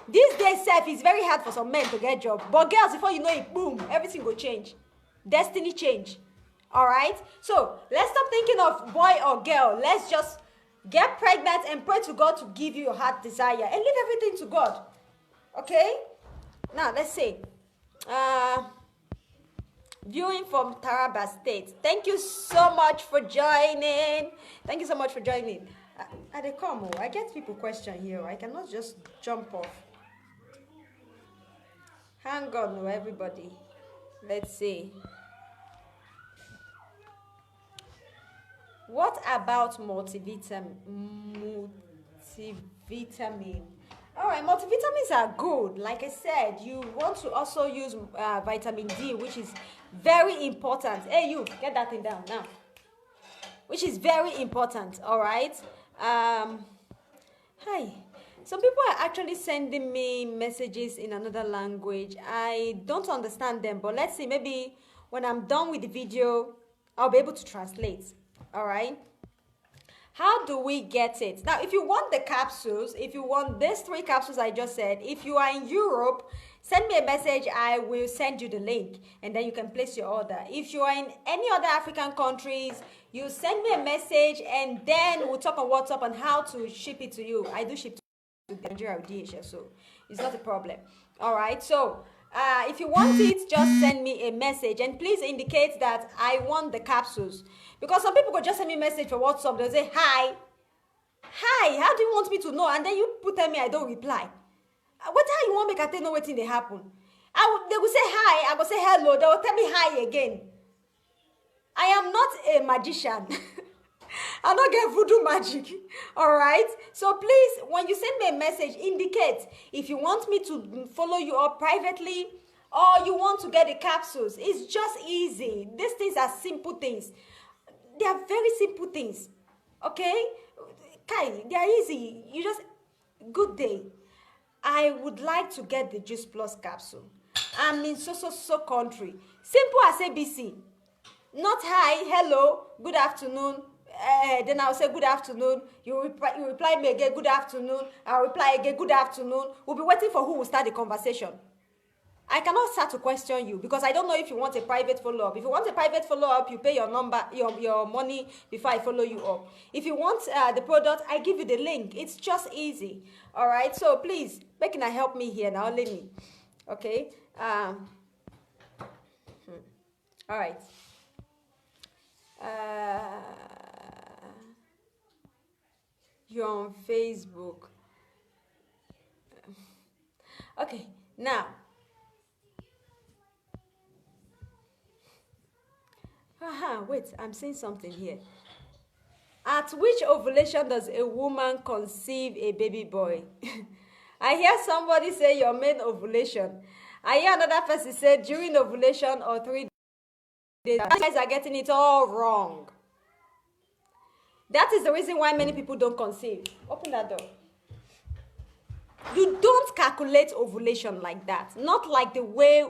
These days, it's very hard for some men to get job. But girls, before you know it, boom, everything will change. Destiny change. All right? So, let's stop thinking of boy or girl. Let's just get pregnant and pray to God to give you your heart desire. And leave everything to God. Okay? Now, let's see. Viewing from Taraba State. Thank you so much for joining. Thank you so much for joining. I get people question here. I cannot just jump off. Hang on, everybody. Let's see. What about multivitamin? All right, multivitamins are good. Like I said, you want to also use vitamin D, which is very important. Hey, you, get that thing down now. Which is very important, all right? Hi. Some people are actually sending me messages in another language. I don't understand them, but let's see. Maybe when I'm done with the video, I'll be able to translate, all right? How do we get it? Now, if you want the capsules, if you want these 3 capsules I just said, if you are in Europe, send me a message. I will send you the link, and then you can place your order. If you are in any other African countries, you send me a message, and then we'll talk on WhatsApp on how to ship it to you. I do ship to Nigeria with DHL, so it's not a problem. All right, so if you want it, just send me a message, and please indicate that I want the capsules. Because some people could just send me a message for WhatsApp. They'll say, hi, how do you want me to know? And then you tell me I don't reply. What how you want me to know what thing they happen? They will say hi, I will say hello, they will tell me hi again. I am not a magician. I don't get voodoo magic. All right? So please, when you send me a message, indicate if you want me to follow you up privately or you want to get the capsules. It's just easy. These things are simple things. They are very simple things. Okay? Kai, they are easy. You just, good day. I would like to get the Juice Plus capsule. I'm in so country. Simple as ABC. Not hi, hello, good afternoon, then I'll say good afternoon. You reply me again, good afternoon. I'll reply again, good afternoon. We'll be waiting for who will start the conversation. I cannot start to question you because I don't know if you want a private follow-up. If you want a private follow-up, you pay your number, your money before I follow you up. If you want the product, I give you the link. It's just easy. All right. So please, Beckina, help me here now. Let me. Okay. All right. You're on Facebook. Okay. Now. Wait, I'm saying something here. At which ovulation does a woman conceive a baby boy? I hear somebody say your main ovulation. I hear another person say during ovulation or 3 days. You guys are getting it all wrong. That is the reason why many people don't conceive. Open that door. You don't calculate ovulation like that. Not like the way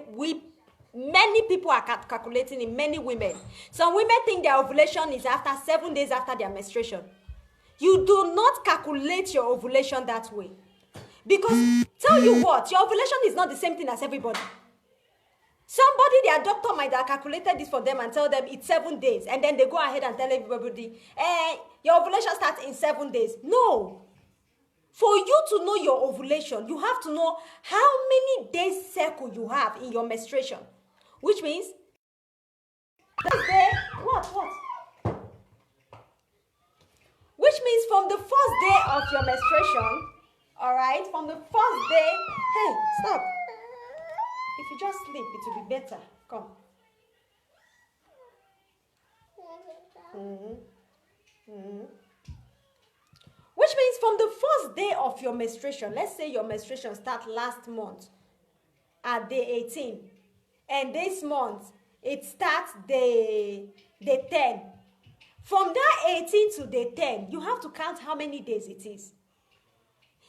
many people are calculating in many women. Some women think their ovulation is after 7 days after their menstruation. You do not calculate your ovulation that way. Because, tell you what, your ovulation is not the same thing as everybody. Somebody, their doctor might have calculated this for them and tell them it's 7 days. And then they go ahead and tell everybody, your ovulation starts in 7 days. No. For you to know your ovulation, you have to know how many days cycle you have in your menstruation. Which means, what? Which means from the first day of your menstruation, all right, from the first day, hey, stop. If you just sleep, it will be better. Come. Which means from the first day of your menstruation, let's say your menstruation starts last month at day 18. And this month, it starts day 10. From that 18 to day 10, you have to count how many days it is.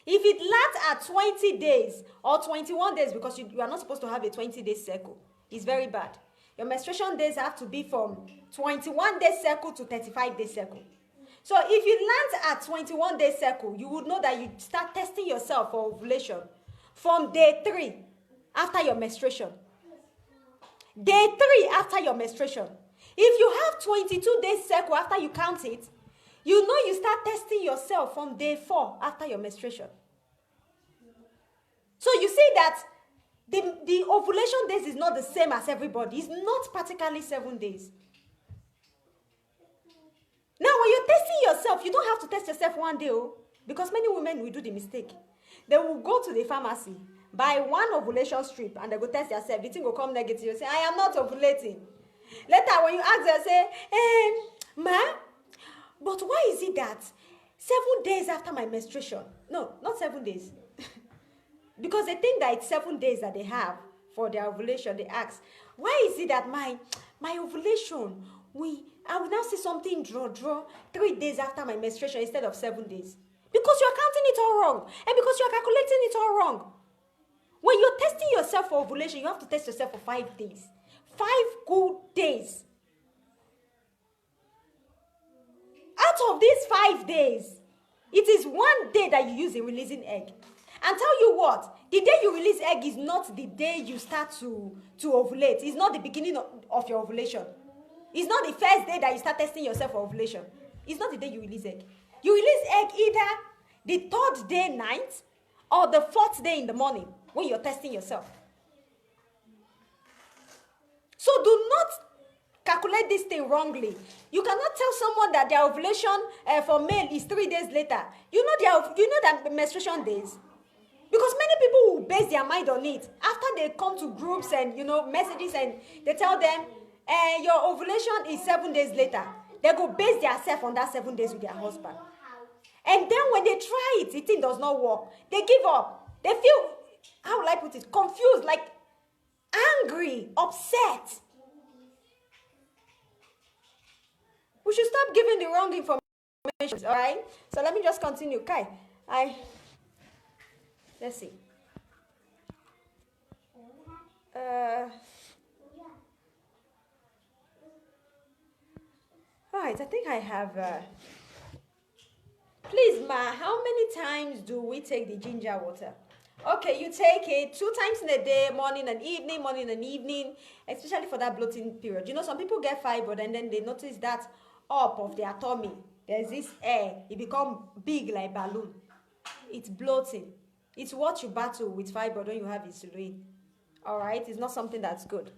If it lands at 20 days or 21 days, because you are not supposed to have a 20-day cycle, it's very bad. Your menstruation days have to be from 21-day cycle to 35-day cycle. So if it lands at 21-day cycle, you would know that you start testing yourself for ovulation from day 3 after your menstruation. Day 3 after your menstruation. If you have 22 days cycle after you count it, you know you start testing yourself from day 4 after your menstruation. So you see that the ovulation days is not the same as everybody. It's not practically 7 days. Now, when you're testing yourself, you don't have to test yourself one day, because many women will do the mistake. They will go to the pharmacy, buy one ovulation strip, and they go test themselves. The thing will come negative. You say, I am not ovulating. Later, when you ask them, say, ma, but why is it that 7 days after my menstruation? No, not 7 days. Because they think that it's 7 days that they have for their ovulation. They ask, why is it that my ovulation, I will now see something draw 3 days after my menstruation instead of 7 days? Because you're counting it all wrong. And because you're calculating it all wrong. When you're testing yourself for ovulation, you have to test yourself for 5 days. 5 good days. Out of these 5 days, it is 1 day that you use in releasing egg. And tell you what, the day you release egg is not the day you start to ovulate. It's not the beginning of your ovulation. It's not the first day that you start testing yourself for ovulation. It's not the day you release egg. You release egg either the 3rd day night or the 4th day in the morning when you're testing yourself. So do not calculate this thing wrongly. You cannot tell someone that their ovulation for male is 3 days later. You know that menstruation days. Because many people will base their mind on it. After they come to groups and, messages and they tell them, your ovulation is 7 days later. They go base themselves on that 7 days with their husband. And then when they try it, the thing does not work. They give up. They feel, how will I put it, confused, like angry, upset. We should stop giving the wrong information, all right? So let me just continue. Kai, let's see. All right, I think I have. Please, ma, how many times do we take the ginger water? Okay, you take it 2 times in a day, morning and evening, especially for that bloating period. You know, some people get fibroid and then they notice that up of their tummy, there's this air, it become big like balloon. It's bloating. It's what you battle with fibroid when you have insulin. All right, it's not something that's good.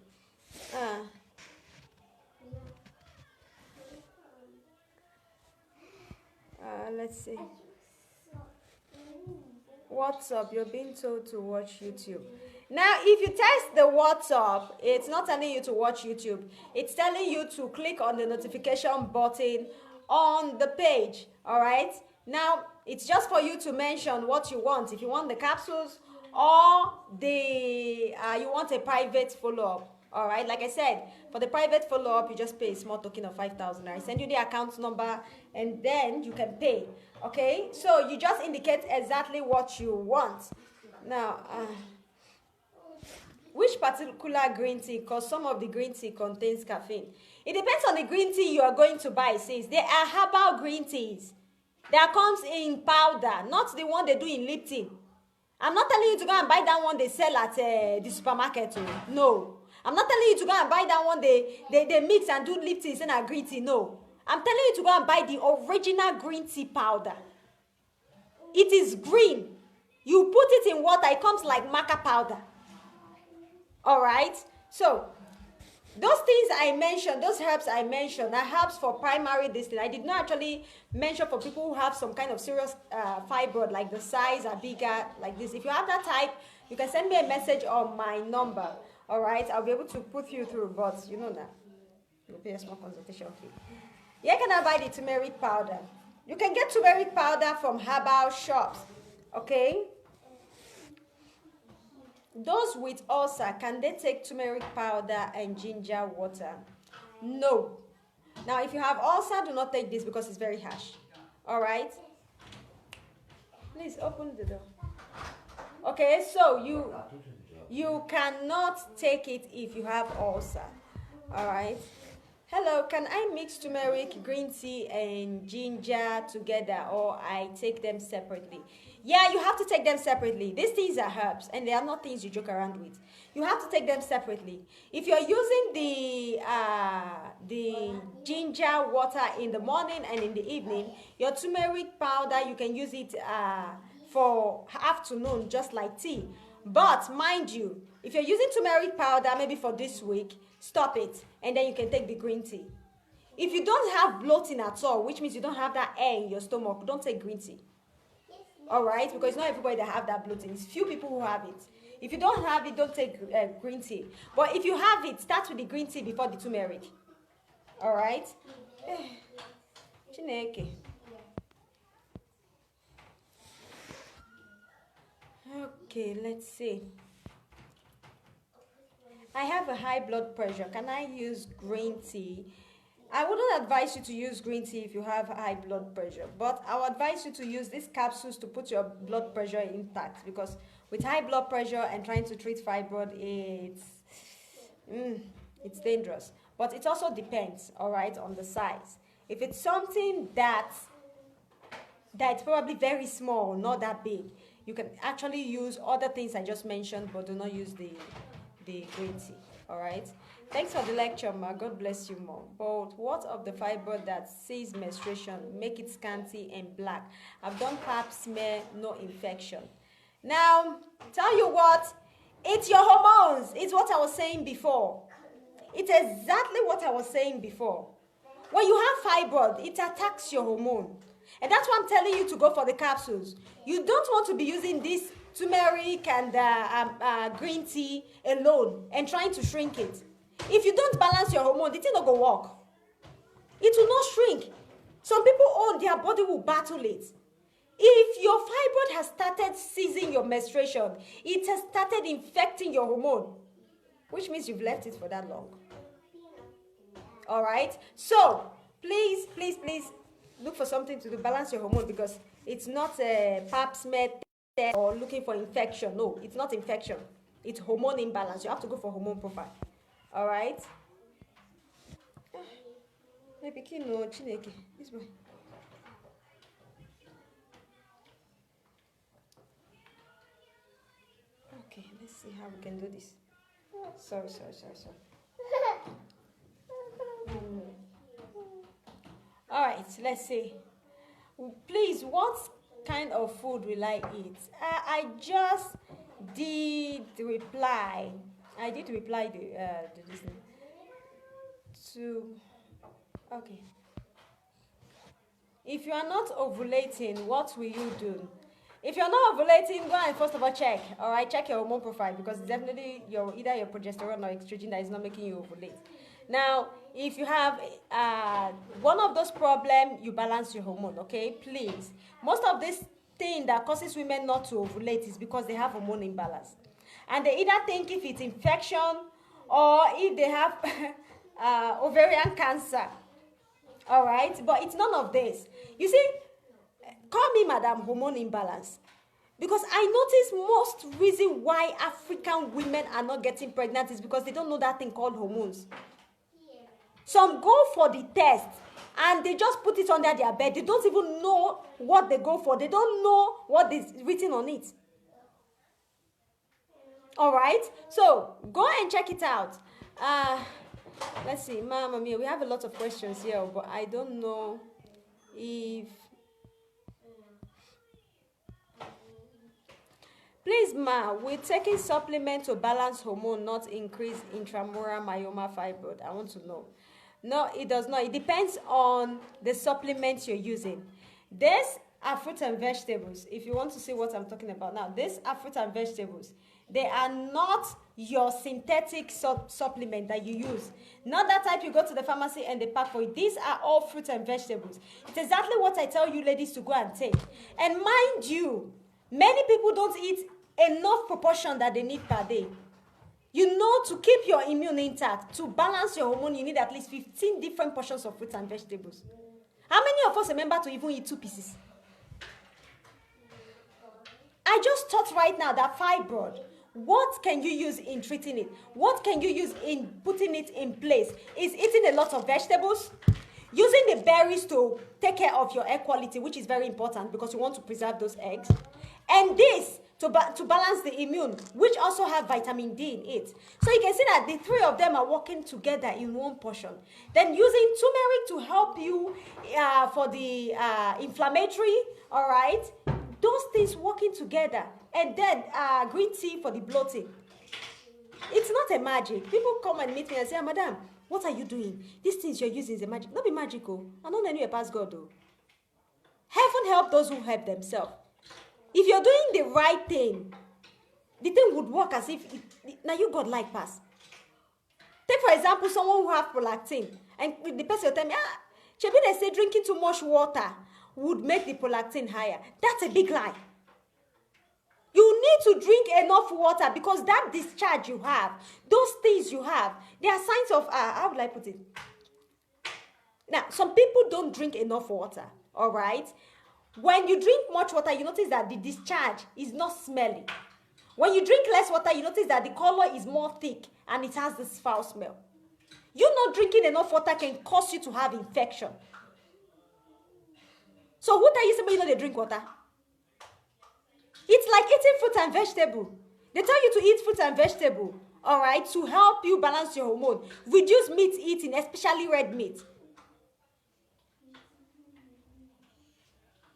Let's see. WhatsApp, you're being told to watch YouTube. Now, if you test the WhatsApp, it's not telling you to watch YouTube. It's telling you to click on the notification button on the page. All right? Now, it's just for you to mention what you want. If you want the capsules or the you want a private follow-up. All right, like I said, for the private follow-up, you just pay a small token of 5,000. I send you the account number, and then you can pay. Okay, so you just indicate exactly what you want. Now, which particular green tea? Because some of the green tea contains caffeine. It depends on the green tea you are going to buy. Sis, there are herbal green teas that comes in powder, not the one they do in lip tea. I'm not telling you to go and buy that one they sell at the supermarket. No. I'm not telling you to go and buy that one they mix and do lip tea and green tea. No. I'm telling you to go and buy the original green tea powder. It is green. You put it in water, it comes like maca powder. Alright? So, those things I mentioned, those herbs I mentioned, are herbs for primary desisting. I did not actually mention for people who have some kind of serious fibroid, like the size are bigger, like this. If you have that type, you can send me a message on my number. Alright? I'll be able to put you through, but you know that. You'll pay a small consultation fee. Yeah, can I buy the turmeric powder? You can get turmeric powder from Herbal shops. Okay? Those with ulcer, can they take turmeric powder and ginger water? No. Now, if you have ulcer, do not take this because it's very harsh. Alright? Please open the door. Okay, so you cannot take it if you have ulcer. Alright? Hello, can I mix turmeric, green tea, and ginger together, or I take them separately? Yeah, you have to take them separately. These things are herbs, and they are not things you joke around with. You have to take them separately. If you're using the ginger water in the morning and in the evening, your turmeric powder, you can use it for afternoon, just like tea. But mind you, if you're using turmeric powder, maybe for this week, stop it, and then you can take the green tea. If you don't have bloating at all, which means you don't have that air in your stomach, don't take green tea. Alright? Because it's not everybody that have that bloating. It's few people who have it. If you don't have it, don't take green tea. But if you have it, start with the green tea before the turmeric. Alright? Chineke. Okay, let's see. I have a high blood pressure. Can I use green tea? I wouldn't advise you to use green tea if you have high blood pressure, but I would advise you to use these capsules to put your blood pressure intact, because with high blood pressure and trying to treat fibroid, it's dangerous. But it also depends, all right, on the size. If it's something that's probably very small, not that big, you can actually use other things I just mentioned, but do not use the green tea. All right. Thanks for the lecture, ma. God bless you, mom. But what of the fibroid that sees menstruation, make it scanty and black? I've done pap smear, no infection. Now, tell you what, it's your hormones. It's what I was saying before. It's exactly what I was saying before. When you have fibroid, it attacks your hormone. And that's why I'm telling you to go for the capsules. You don't want to be using this turmeric and green tea alone and trying to shrink it. If you don't balance your hormone, the thing not go work. It will not shrink. Some people own their body will battle it. If your fibroid has started seizing your menstruation, it has started infecting your hormone, which means you've left it for that long. All right? So, please, please, please look for something to do. Balance your hormone, because it's not a pap smear or looking for infection. No, it's not infection. It's hormone imbalance. You have to go for hormone profile. All right? My pikin no Chineke. This boy. Okay, let's see how we can do this. Sorry. All right, let's see. Please, what kind of food will I eat? I just did reply. I did reply to this thing. Okay. If you are not ovulating, what will you do? If you're not ovulating, go and first of all check. All right, check your hormone profile because it's definitely either your progesterone or estrogen that is not making you ovulate. Now, if you have one of those problems, you balance your hormone. Okay, please. Most of this thing that causes women not to ovulate is because they have hormone imbalance, and they either think if it's infection or if they have ovarian cancer. All right, but it's none of this. You see, call me Madam Hormone Imbalance, because I notice most reason why African women are not getting pregnant is because they don't know that thing called hormones. Some go for the test and they just put it under their bed. They don't even know what they go for. They don't know what is written on it. All right, so go and check it out. Let's see, Mama Mia, we have a lot of questions here, but I don't know if... Please, Ma, we're taking supplement to balance hormone, not increase intramural myoma fibroid. I want to know. No, it does not. It depends on the supplements you're using. These are fruits and vegetables. If you want to see what I'm talking about now, these are fruits and vegetables. They are not your synthetic supplement that you use. Not that type you go to the pharmacy and they pack for you. These are all fruits and vegetables. It's exactly what I tell you ladies to go and take. And mind you, many people don't eat enough proportion that they need per day. You know, to keep your immune intact, to balance your hormone, you need at least 15 different portions of fruits and vegetables. How many of us remember to even eat 2 pieces? I just thought right now that fibroid, what can you use in treating it? What can you use in putting it in place? Is eating a lot of vegetables, using the berries to take care of your egg quality, which is very important because you want to preserve those eggs, and this to balance the immune, which also have vitamin D in it. So you can see that the 3 of them are working together in one portion. Then using turmeric to help you for the inflammatory, all right? Those things working together. And then green tea for the bloating. It's not a magic. People come and meet me and say, Madam, what are you doing? These things you're using is a magic. Not be magical. I don't know you past God though. Heaven help those who help themselves. If you're doing the right thing, the thing would work as if now you God like pass. Take for example someone who have prolactin, and the person will tell me, Chebi, they say drinking too much water would make the prolactin higher. That's a big lie. You need to drink enough water because that discharge you have, those things you have, they are signs of, how would I put it? Now, some people don't drink enough water, all right? When you drink much water, you notice that the discharge is not smelly. When you drink less water, you notice that the color is more thick and it has this foul smell. You not drinking enough water can cause you to have infection. So who tell you somebody know they drink water? It's like eating fruit and vegetable. They tell you to eat fruit and vegetable, all right, to help you balance your hormone. Reduce meat eating, especially red meat.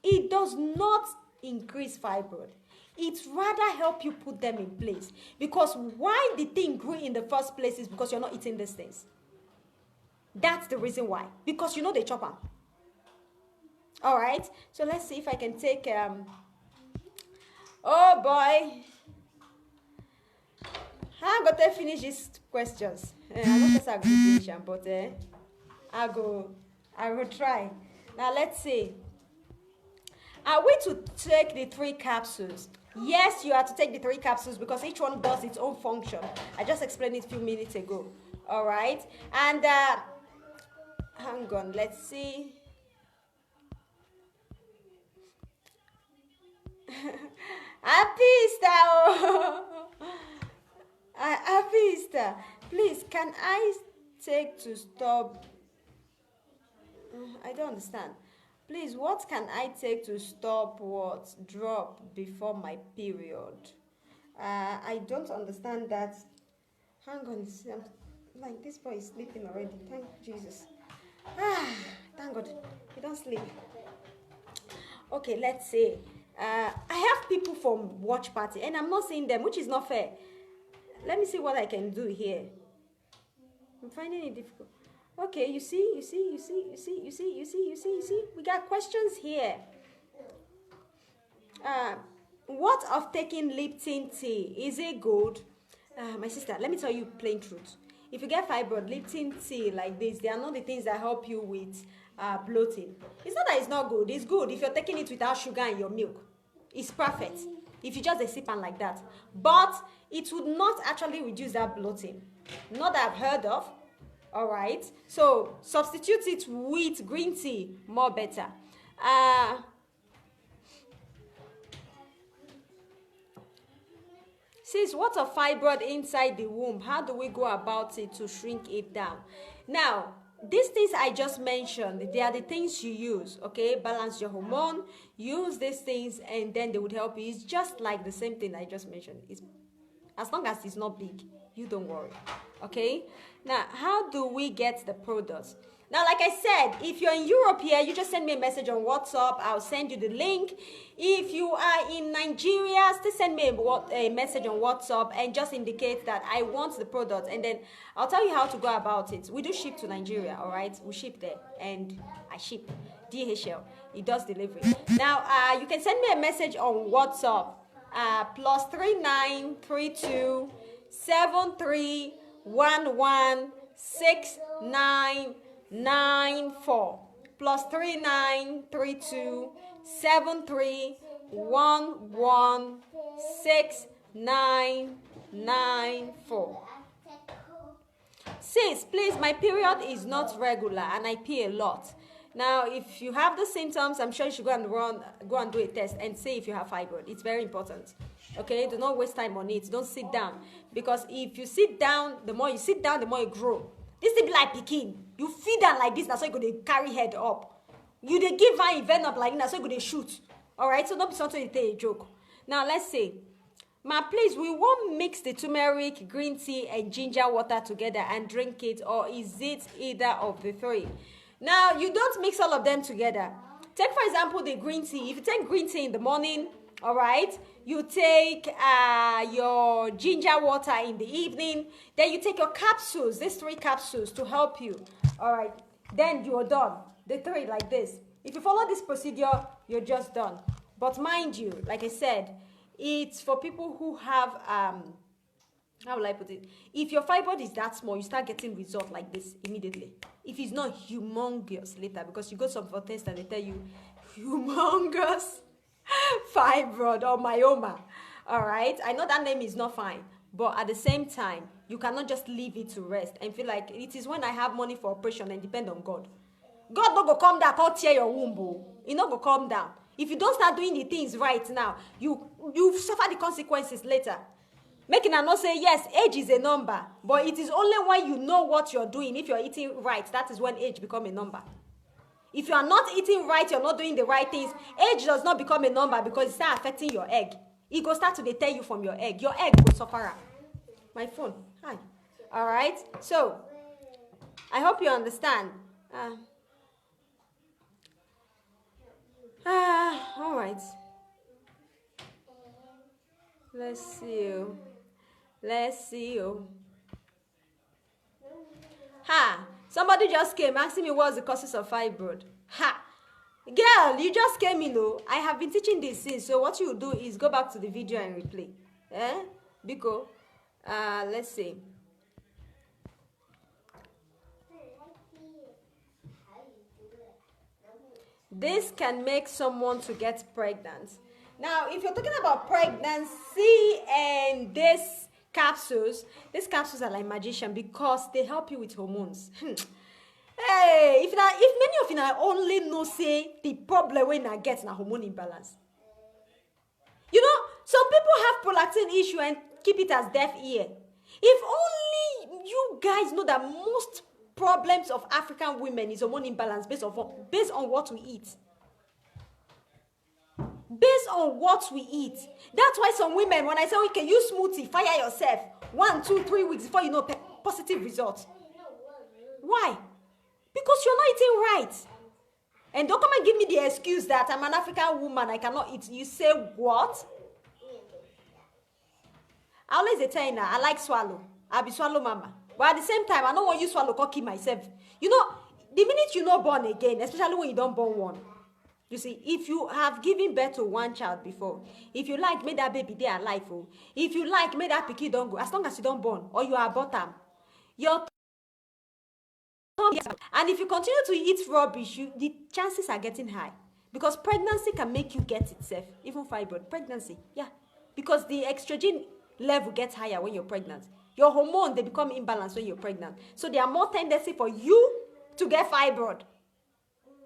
It does not increase fibroid. It rather help you put them in place. Because why the thing grew in the first place is because you're not eating these things. That's the reason why. Because you know they chop them. All right. So let's see if I can take... Oh boy. I'm going to finish these questions. I'm not sure I'm going to finish them, but I will try. Now let's see. Are we to take the 3 capsules? Yes, you are to take the 3 capsules because each one does its own function. I just explained it a few minutes ago. All right. And hang on. Let's see. Happy Easter! Happy Easter! Please, can I take to stop I don't understand. Please, what can I take to stop what drop before my period? I don't understand that. Hang on, like this boy is sleeping already. Thank Jesus. Thank God, he don't sleep. Okay, let's say I have people from watch party, and I'm not seeing them, which is not fair. Let me see what I can do here. I'm finding it difficult. Okay, you see. We got questions here. What of taking Lipton tea? Is it good? My sister, let me tell you plain truth. If you get fibroid, Lipton tea like this, they are not the things that help you with bloating. It's not that it's not good. It's good if you're taking it without sugar in your milk. It's perfect. If you just a sip and like that. But it would not actually reduce that bloating. Not that I've heard of. Alright. So substitute it with green tea. More better. Sis, what of fibroid inside the womb? How do we go about it to shrink it down? Now, these things I just mentioned, they are the things you use, okay? Balance your hormone, use these things, and then they would help you. It's just like the same thing I just mentioned. It's, as long as it's not big, you don't worry, okay? Now, how do we get the products? Now, like I said, if you're in Europe here, you just send me a message on WhatsApp. I'll send you the link. If you are in Nigeria, still send me a message on WhatsApp and just indicate that I want the product. And then I'll tell you how to go about it. We do ship to Nigeria, all right? We ship there. And I ship. DHL. It does delivery. Now, you can send me a message on WhatsApp. Plus 3932 7311 6994 plus 3932 7311 6994. Sis, please, my period is not regular and I pee a lot. Now, if you have the symptoms, I'm sure you should go and do a test and see if you have fibroid. It's very important. Okay, do not waste time on it. Don't sit down, because if you sit down, the more you sit down, the more you grow. This thing be like pikin. You feed am like this, that's why you go dey carry head up. You dey give am event up like this, that's why you go dey shoot. Alright, so don't be something you take a joke. Now let's say, ma, please, we won't mix the turmeric, green tea, and ginger water together and drink it, or is it either of the three? Now, you don't mix all of them together. Take, for example, the green tea. If you take green tea in the morning, alright, you take your ginger water in the evening, then you take your capsules, these 3 capsules to help you, alright, then you're done. The 3 like this. If you follow this procedure, you're just done. But mind you, like I said, it's for people who have, how will I put it? If your fibroid is that small, you start getting results like this immediately. If it's not humongous later, because you go some for test and they tell you, humongous fibroid or myoma. Alright, I know that name is not fine, but at the same time, you cannot just leave it to rest and feel like it is when I have money for operation and depend on God. God don't go come down, can't tear your womb. He not go come down. If you don't start doing the things right now, you suffer the consequences later. Making her not say, yes, age is a number, but it is only when you know what you're doing. If you're eating right, that is when age becomes a number. If you are not eating right, you're not doing the right things, age does not become a number because it starts affecting your egg. It will start to tell you from your egg. Your egg will suffer. My phone. Hi. All right. So, I hope you understand. All right. Let's see you. Somebody just came asking me what's the causes of fibroid. Girl, you just came in, though. I have been teaching this since, so what you do is go back to the video and replay. Because, let's see. This can make someone to get pregnant. Now, if you're talking about pregnancy and these capsules are like magician because they help you with hormones. Hey, if many of you only know say the problem when I get na hormone imbalance. You know, some people have prolactin issue and keep it as deaf ear. If only you guys know that most problems of African women is hormone imbalance based on what we eat. Based on what we eat. That's why some women, when I say, okay, use smoothie, fire yourself 1, 2, 3 weeks before you know positive results. Why? Because you're not eating right. And don't come and give me the excuse that I'm an African woman, I cannot eat. You say what? I always tell you now, I like swallow. I'll be swallow mama. But at the same time, I don't want you swallow cocky myself. You know, the minute you're not born again, especially when you don't born one, you see, if you have given birth to one child before, if you like, make that baby there alive, oh. If you like, make that picky don't go, as long as you don't born, or you are bottom, your and if you continue to eat rubbish, the chances are getting high. Because pregnancy can make you get itself, even fibroid. Pregnancy, yeah. Because the estrogen level gets higher when you're pregnant. Your hormone, they become imbalanced when you're pregnant. So there are more tendency for you to get fibroid.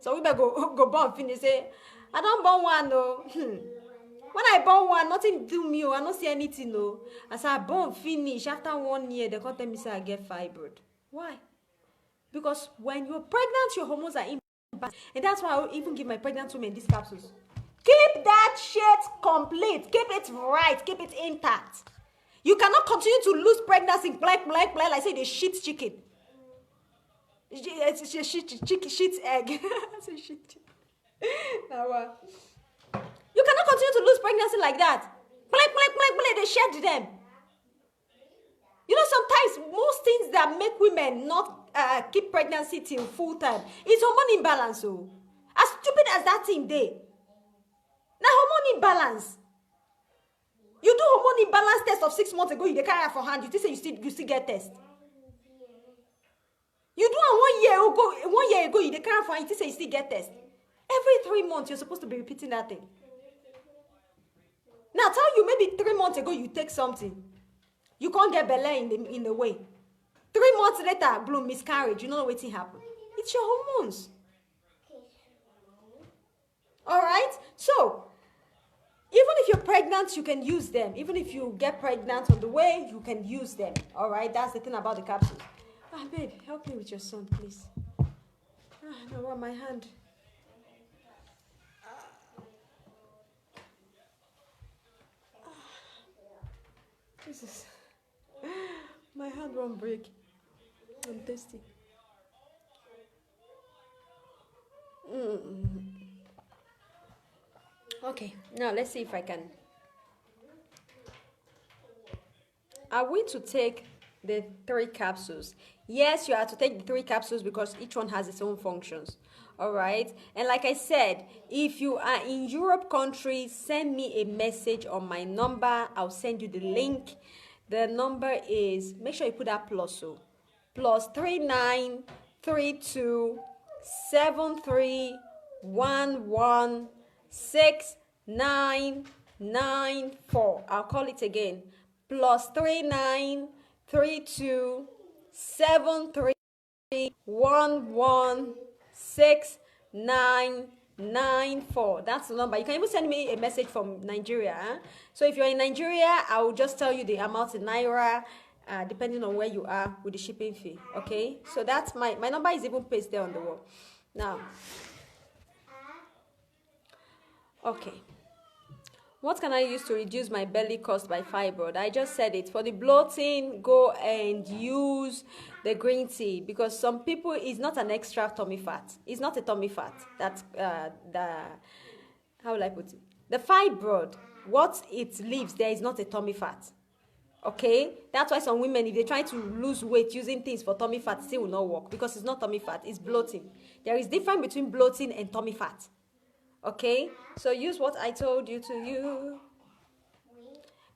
So we better go born finish. Say, I don't born one, no. When I born one, nothing do me, I don't see anything, no. As I born finish, after 1 year, they can't tell me say I get fibroid. Why? Because when you're pregnant, your hormones are imbalanced. And that's why I even give my pregnant women these capsules. Keep that shit complete. Keep it right. Keep it intact. You cannot continue to lose pregnancy like say the shit chicken. It's shit egg. Shit. You cannot continue to lose pregnancy like that. They shed them. You know, sometimes most things that make women not keep pregnancy till full time is hormone imbalance. So, as stupid as that thing they. Now hormone imbalance. You do hormone imbalance test of 6 months ago, you carry it for hand. You say you still get test. You do it 1 year ago, you carry for hand. You say you still get test. Every 3 months, you're supposed to be repeating that thing. Now tell you maybe 3 months ago you take something. You can't get belly in the way. 3 months later, bloom, miscarriage. You know what happened. It's your hormones. All right? So, even if you're pregnant, you can use them. Even if you get pregnant on the way, you can use them. All right? That's the thing about the capsules. Ah, babe, help me with your son, please. No, my hand. Jesus. My hand won't break. I'm thirsty. Okay, now let's see if I can. Are we to take the 3 capsules? Yes, you are to take the 3 capsules because each one has its own functions. All right. And like I said, if you are in Europe countries, send me a message on my number. I'll send you the link. The number is, make sure you put that plus, so plus 393273116994. I'll call it again. Plus 393273116994. That's the number. You can even send me a message from Nigeria. Huh? So if you're in Nigeria, I will just tell you the amount in Naira, depending on where you are with the shipping fee. Okay? So that's my number is even pasted there on the wall. Now, okay. What can I use to reduce my belly caused by fibroid? I just said it. For the bloating, go and use the green tea, because some people, it's not an extra tummy fat. It's not a tummy fat. That's how will I put it? The fibroid, what it leaves there is not a tummy fat. Okay? That's why some women, if they try to lose weight using things for tummy fat, it still will not work, because it's not tummy fat, it's bloating. There is difference between bloating and tummy fat. Okay, so use what I told you to use.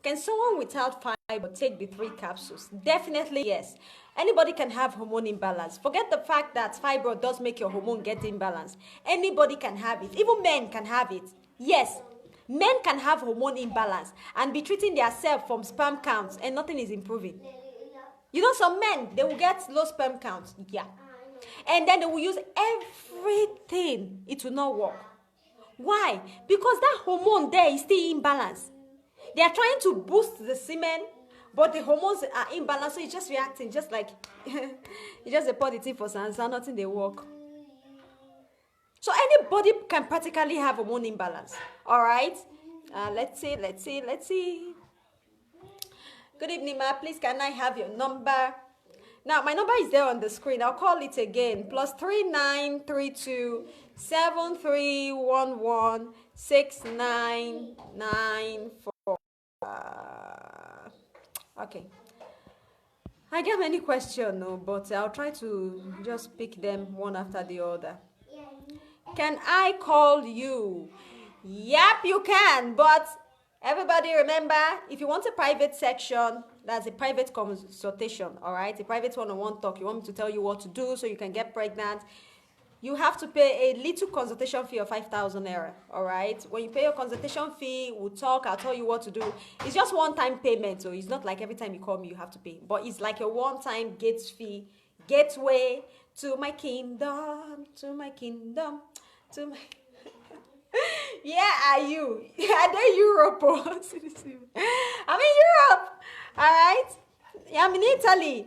Can someone without fiber take the 3 capsules? Definitely yes. Anybody can have hormone imbalance. Forget the fact that fibroid does make your hormone get imbalanced. Anybody can have it. Even men can have it. Yes, men can have hormone imbalance and be treating themselves from sperm counts and nothing is improving. You know, some men, they will get low sperm counts. Yeah. And then they will use everything. It will not work. Why? Because that hormone there is still imbalanced. They are trying to boost the semen but the hormones are imbalanced, so it's just reacting, just like you just a positive for Sansa, nothing they work. So anybody can practically have hormone imbalance. All right. Let's see. Good evening, ma. Please, can I have your number? Now, my number is there on the screen. I'll call it again. +3932 7311 6994. Okay. I get many questions, no, but I'll try to just pick them one after the other. Can I call you? Yep, you can. But everybody remember, if you want a private section, that's a private consultation, all right? A private one-on-one talk. You want me to tell you what to do so you can get pregnant. You have to pay a little consultation fee of 5,000 naira, all right? When you pay your consultation fee, we'll talk. I'll tell you what to do. It's just one-time payment, so it's not like every time you call me, you have to pay. But it's like a one-time gateway to my kingdom, to my... Yeah, are you? Are they Europe? I'm in Europe. All right. Yeah, I'm in Italy.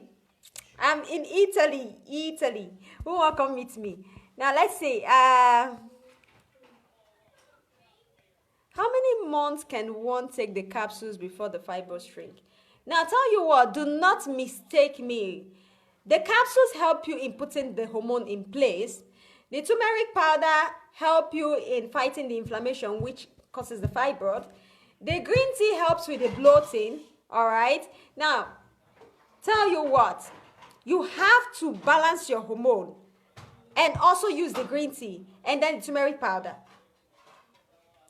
Italy. Who will come meet me? Now let's see. How many months can one take the capsules before the fibroids shrink? Now, I'll tell you what. Do not mistake me. The capsules help you in putting the hormone in place. The turmeric powder help you in fighting the inflammation, which causes the fibroid. The green tea helps with the bloating, all right? Now, tell you what, you have to balance your hormone and also use the green tea and then the turmeric powder.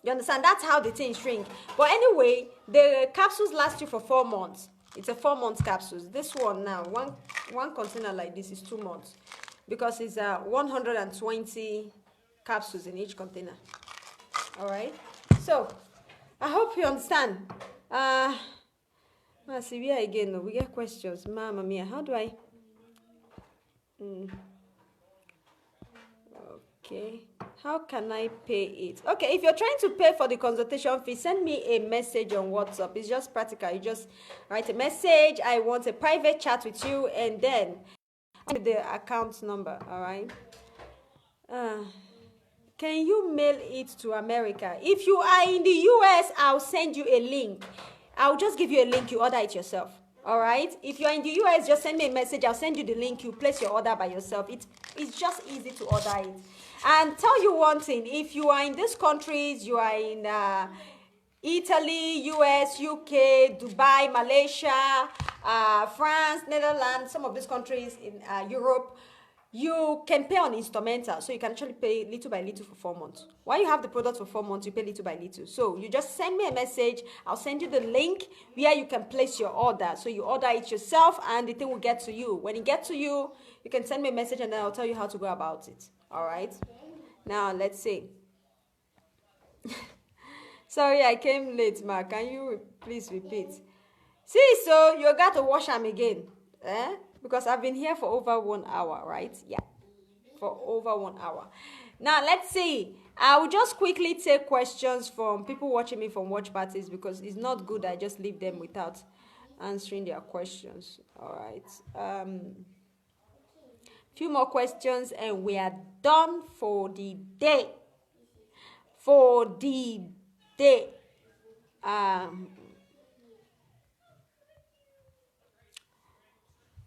You understand? That's how the thing shrink. But anyway, the capsules last you for 4 months. It's a 4-month capsules. This one now, one container like this is 2 months. Because it's 120 capsules in each container. All right. So, I hope you understand. Severe again. We get questions. Mamma mia. How do I? Okay. How can I pay it? Okay. If you're trying to pay for the consultation fee, send me a message on WhatsApp. It's just practical. You just write a message. I want a private chat with you, and then the account number. All right. Can you mail it to America? If you are in the US, I'll send you a link. I'll just give you a link. You order it yourself. All right. If you are in the US, just send me a message. I'll send you the link. You place your order by yourself. It's just easy to order it. And tell you one thing. If you are in these countries, you are in Italy, US, UK, Dubai, Malaysia, France, Netherlands, some of these countries in Europe, you can pay on instrumental. So you can actually pay little by little for 4 months. While you have the product for 4 months, you pay little by little. So you just send me a message. I'll send you the link where you can place your order. So you order it yourself and the thing will get to you. When it gets to you, you can send me a message and then I'll tell you how to go about it. All right. Now, let's see. Sorry, I came late, ma. Can you please repeat? See, so you got to wash them again. Because I've been here for over 1 hour, right? Yeah, for over 1 hour. Now, let's see. I will just quickly take questions from people watching me from watch parties because it's not good I just leave them without answering their questions. All right. Few more questions and we are done for the day.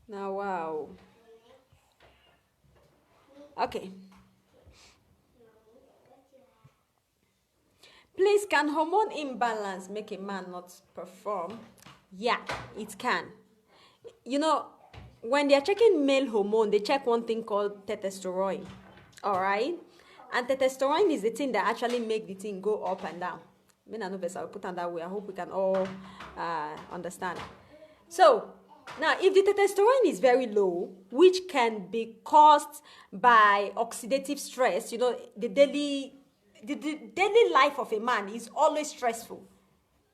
Now, wow. Okay. Please, can hormone imbalance make a man not perform? Yeah, it can. You know, when they're checking male hormone, they check one thing called testosterone. All right? And testosterone is the thing that actually makes the thing go up and down. I mean, I know this, I'll put on that way. I hope we can all understand. So, now, if the testosterone is very low, which can be caused by oxidative stress, you know, the daily life of a man is always stressful.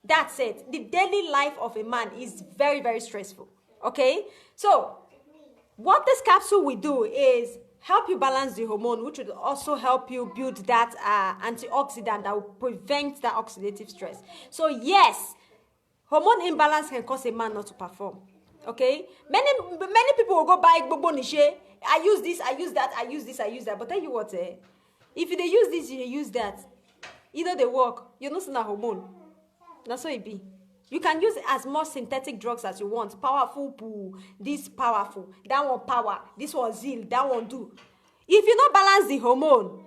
That's it. The daily life of a man is very, very stressful. Okay? So, what this capsule will do is help you balance the hormone, which will also help you build that antioxidant that will prevent that oxidative stress. So, yes, Hormone imbalance can cause a man not to perform. Okay? Many people will go buy gbogbo nishe. I use this, I use that, I use this, I use that. But tell you what, if they use this, you use that. Either they work, you're not seeing a hormone. That's how it be. You can use as much synthetic drugs as you want. Powerful poo, this powerful, that one power, this one zeal, that one do. If you not balance the hormone,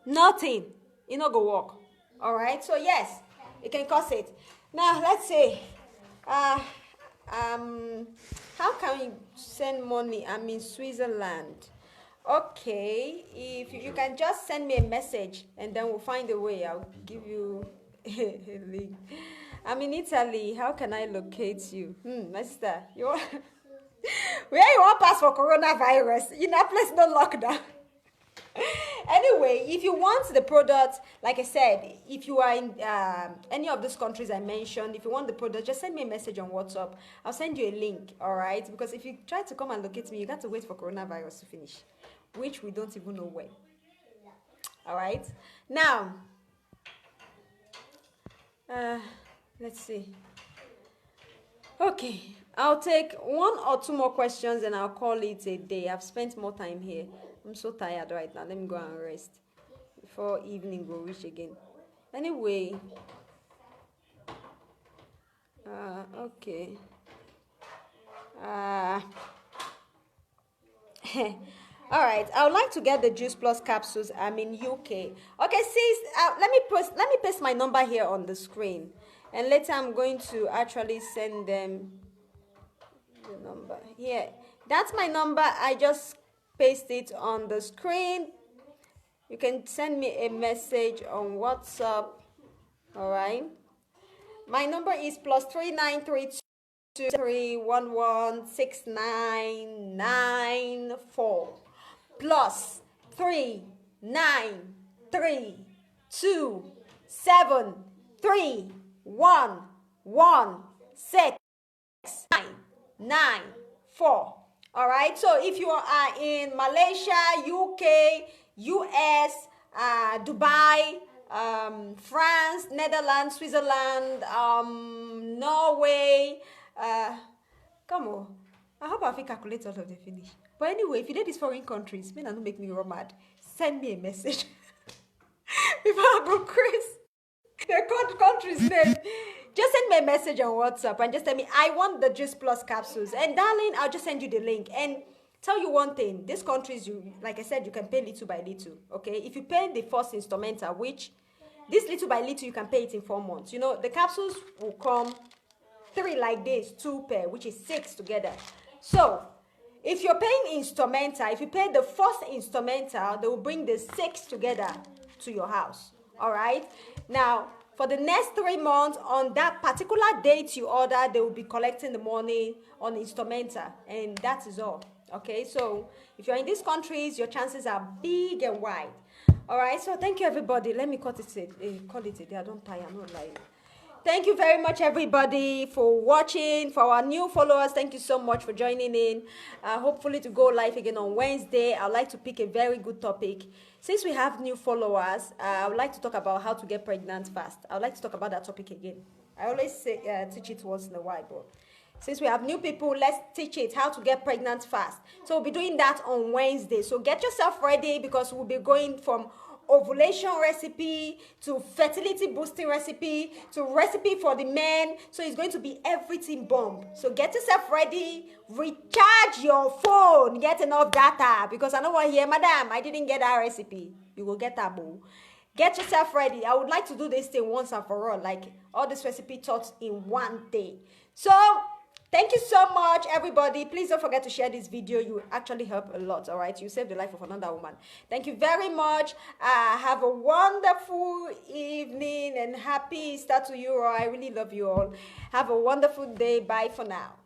nothing, it not go work. All right. So yes, it can cause it. Now let's say, how can we send money? I'm in Switzerland. Okay, if you can just send me a message and then we'll find a way. I'll give you a link. I'm in Italy. How can I locate you? My sister, you want where you want pass for coronavirus? In that place, no lockdown. Anyway, if you want the product, like I said, if you are in any of these countries I mentioned, if you want the product, just send me a message on WhatsApp. I'll send you a link, all right? Because if you try to come and locate me, you got to wait for coronavirus to finish, which we don't even know when. All right? Now, let's see. Okay, I'll take 1 or 2 more questions and I'll call it a day. I've spent more time here. I'm so tired right now. Let me go and rest before evening will reach again. Anyway, okay. All right. I would like to get the Juice Plus capsules. I'm in UK. Okay, sis. Let me paste my number here on the screen, and later I'm going to actually send them the number here. That's my number. I just paste it on the screen. You can send me a message on WhatsApp. All right. My number is +39323116994. +39327311694. All right, so if you are in Malaysia, UK, US, Dubai, France, Netherlands, Switzerland, Norway, come on. I hope I can calculate all of the finish. But anyway, if you did these foreign countries, may not make me run mad. Send me a message before I go crazy. The country's name. Just send me a message on WhatsApp and just tell me, I want the Juice Plus capsules. And darling, I'll just send you the link. And tell you one thing, these countries, you, like I said, you can pay little by little, okay? If you pay the first instrumental, which this little by little, you can pay it in 4 months. You know, the capsules will come 3 like this, 2 per, which is 6 together. So, if you're paying instrumental, if you pay the first instrumental, they will bring the 6 together to your house, all right? Now, for the next 3 months, on that particular date you order, they will be collecting the money on instrumental, and that is all. Okay, so if you're in these countries, your chances are big and wide. All right, so thank you, everybody. Let me call it a day. I don't tire, I'm not lying. Thank you very much, everybody, for watching. For our new followers, thank you so much for joining in. Hopefully to go live again on Wednesday. I'd like to pick a very good topic. Since we have new followers, I would like to talk about how to get pregnant fast. I would like to talk about that topic again. I always say, teach it once in a while, but since we have new people, let's teach it how to get pregnant fast. So we'll be doing that on Wednesday. So get yourself ready, because we'll be going from ovulation recipe to fertility boosting recipe to recipe for the men. So it's going to be everything bomb. So get yourself ready, recharge your phone, get enough data, because I know what here, madam, I didn't get that recipe. You will get that, boo. Get yourself ready. I would like to do this thing once and for all, like all this recipe taught in one day. So thank you so much, everybody. Please don't forget to share this video. You actually help a lot, all right? You saved the life of another woman. Thank you very much. Have a wonderful evening and happy Easter to you all. I really love you all. Have a wonderful day. Bye for now.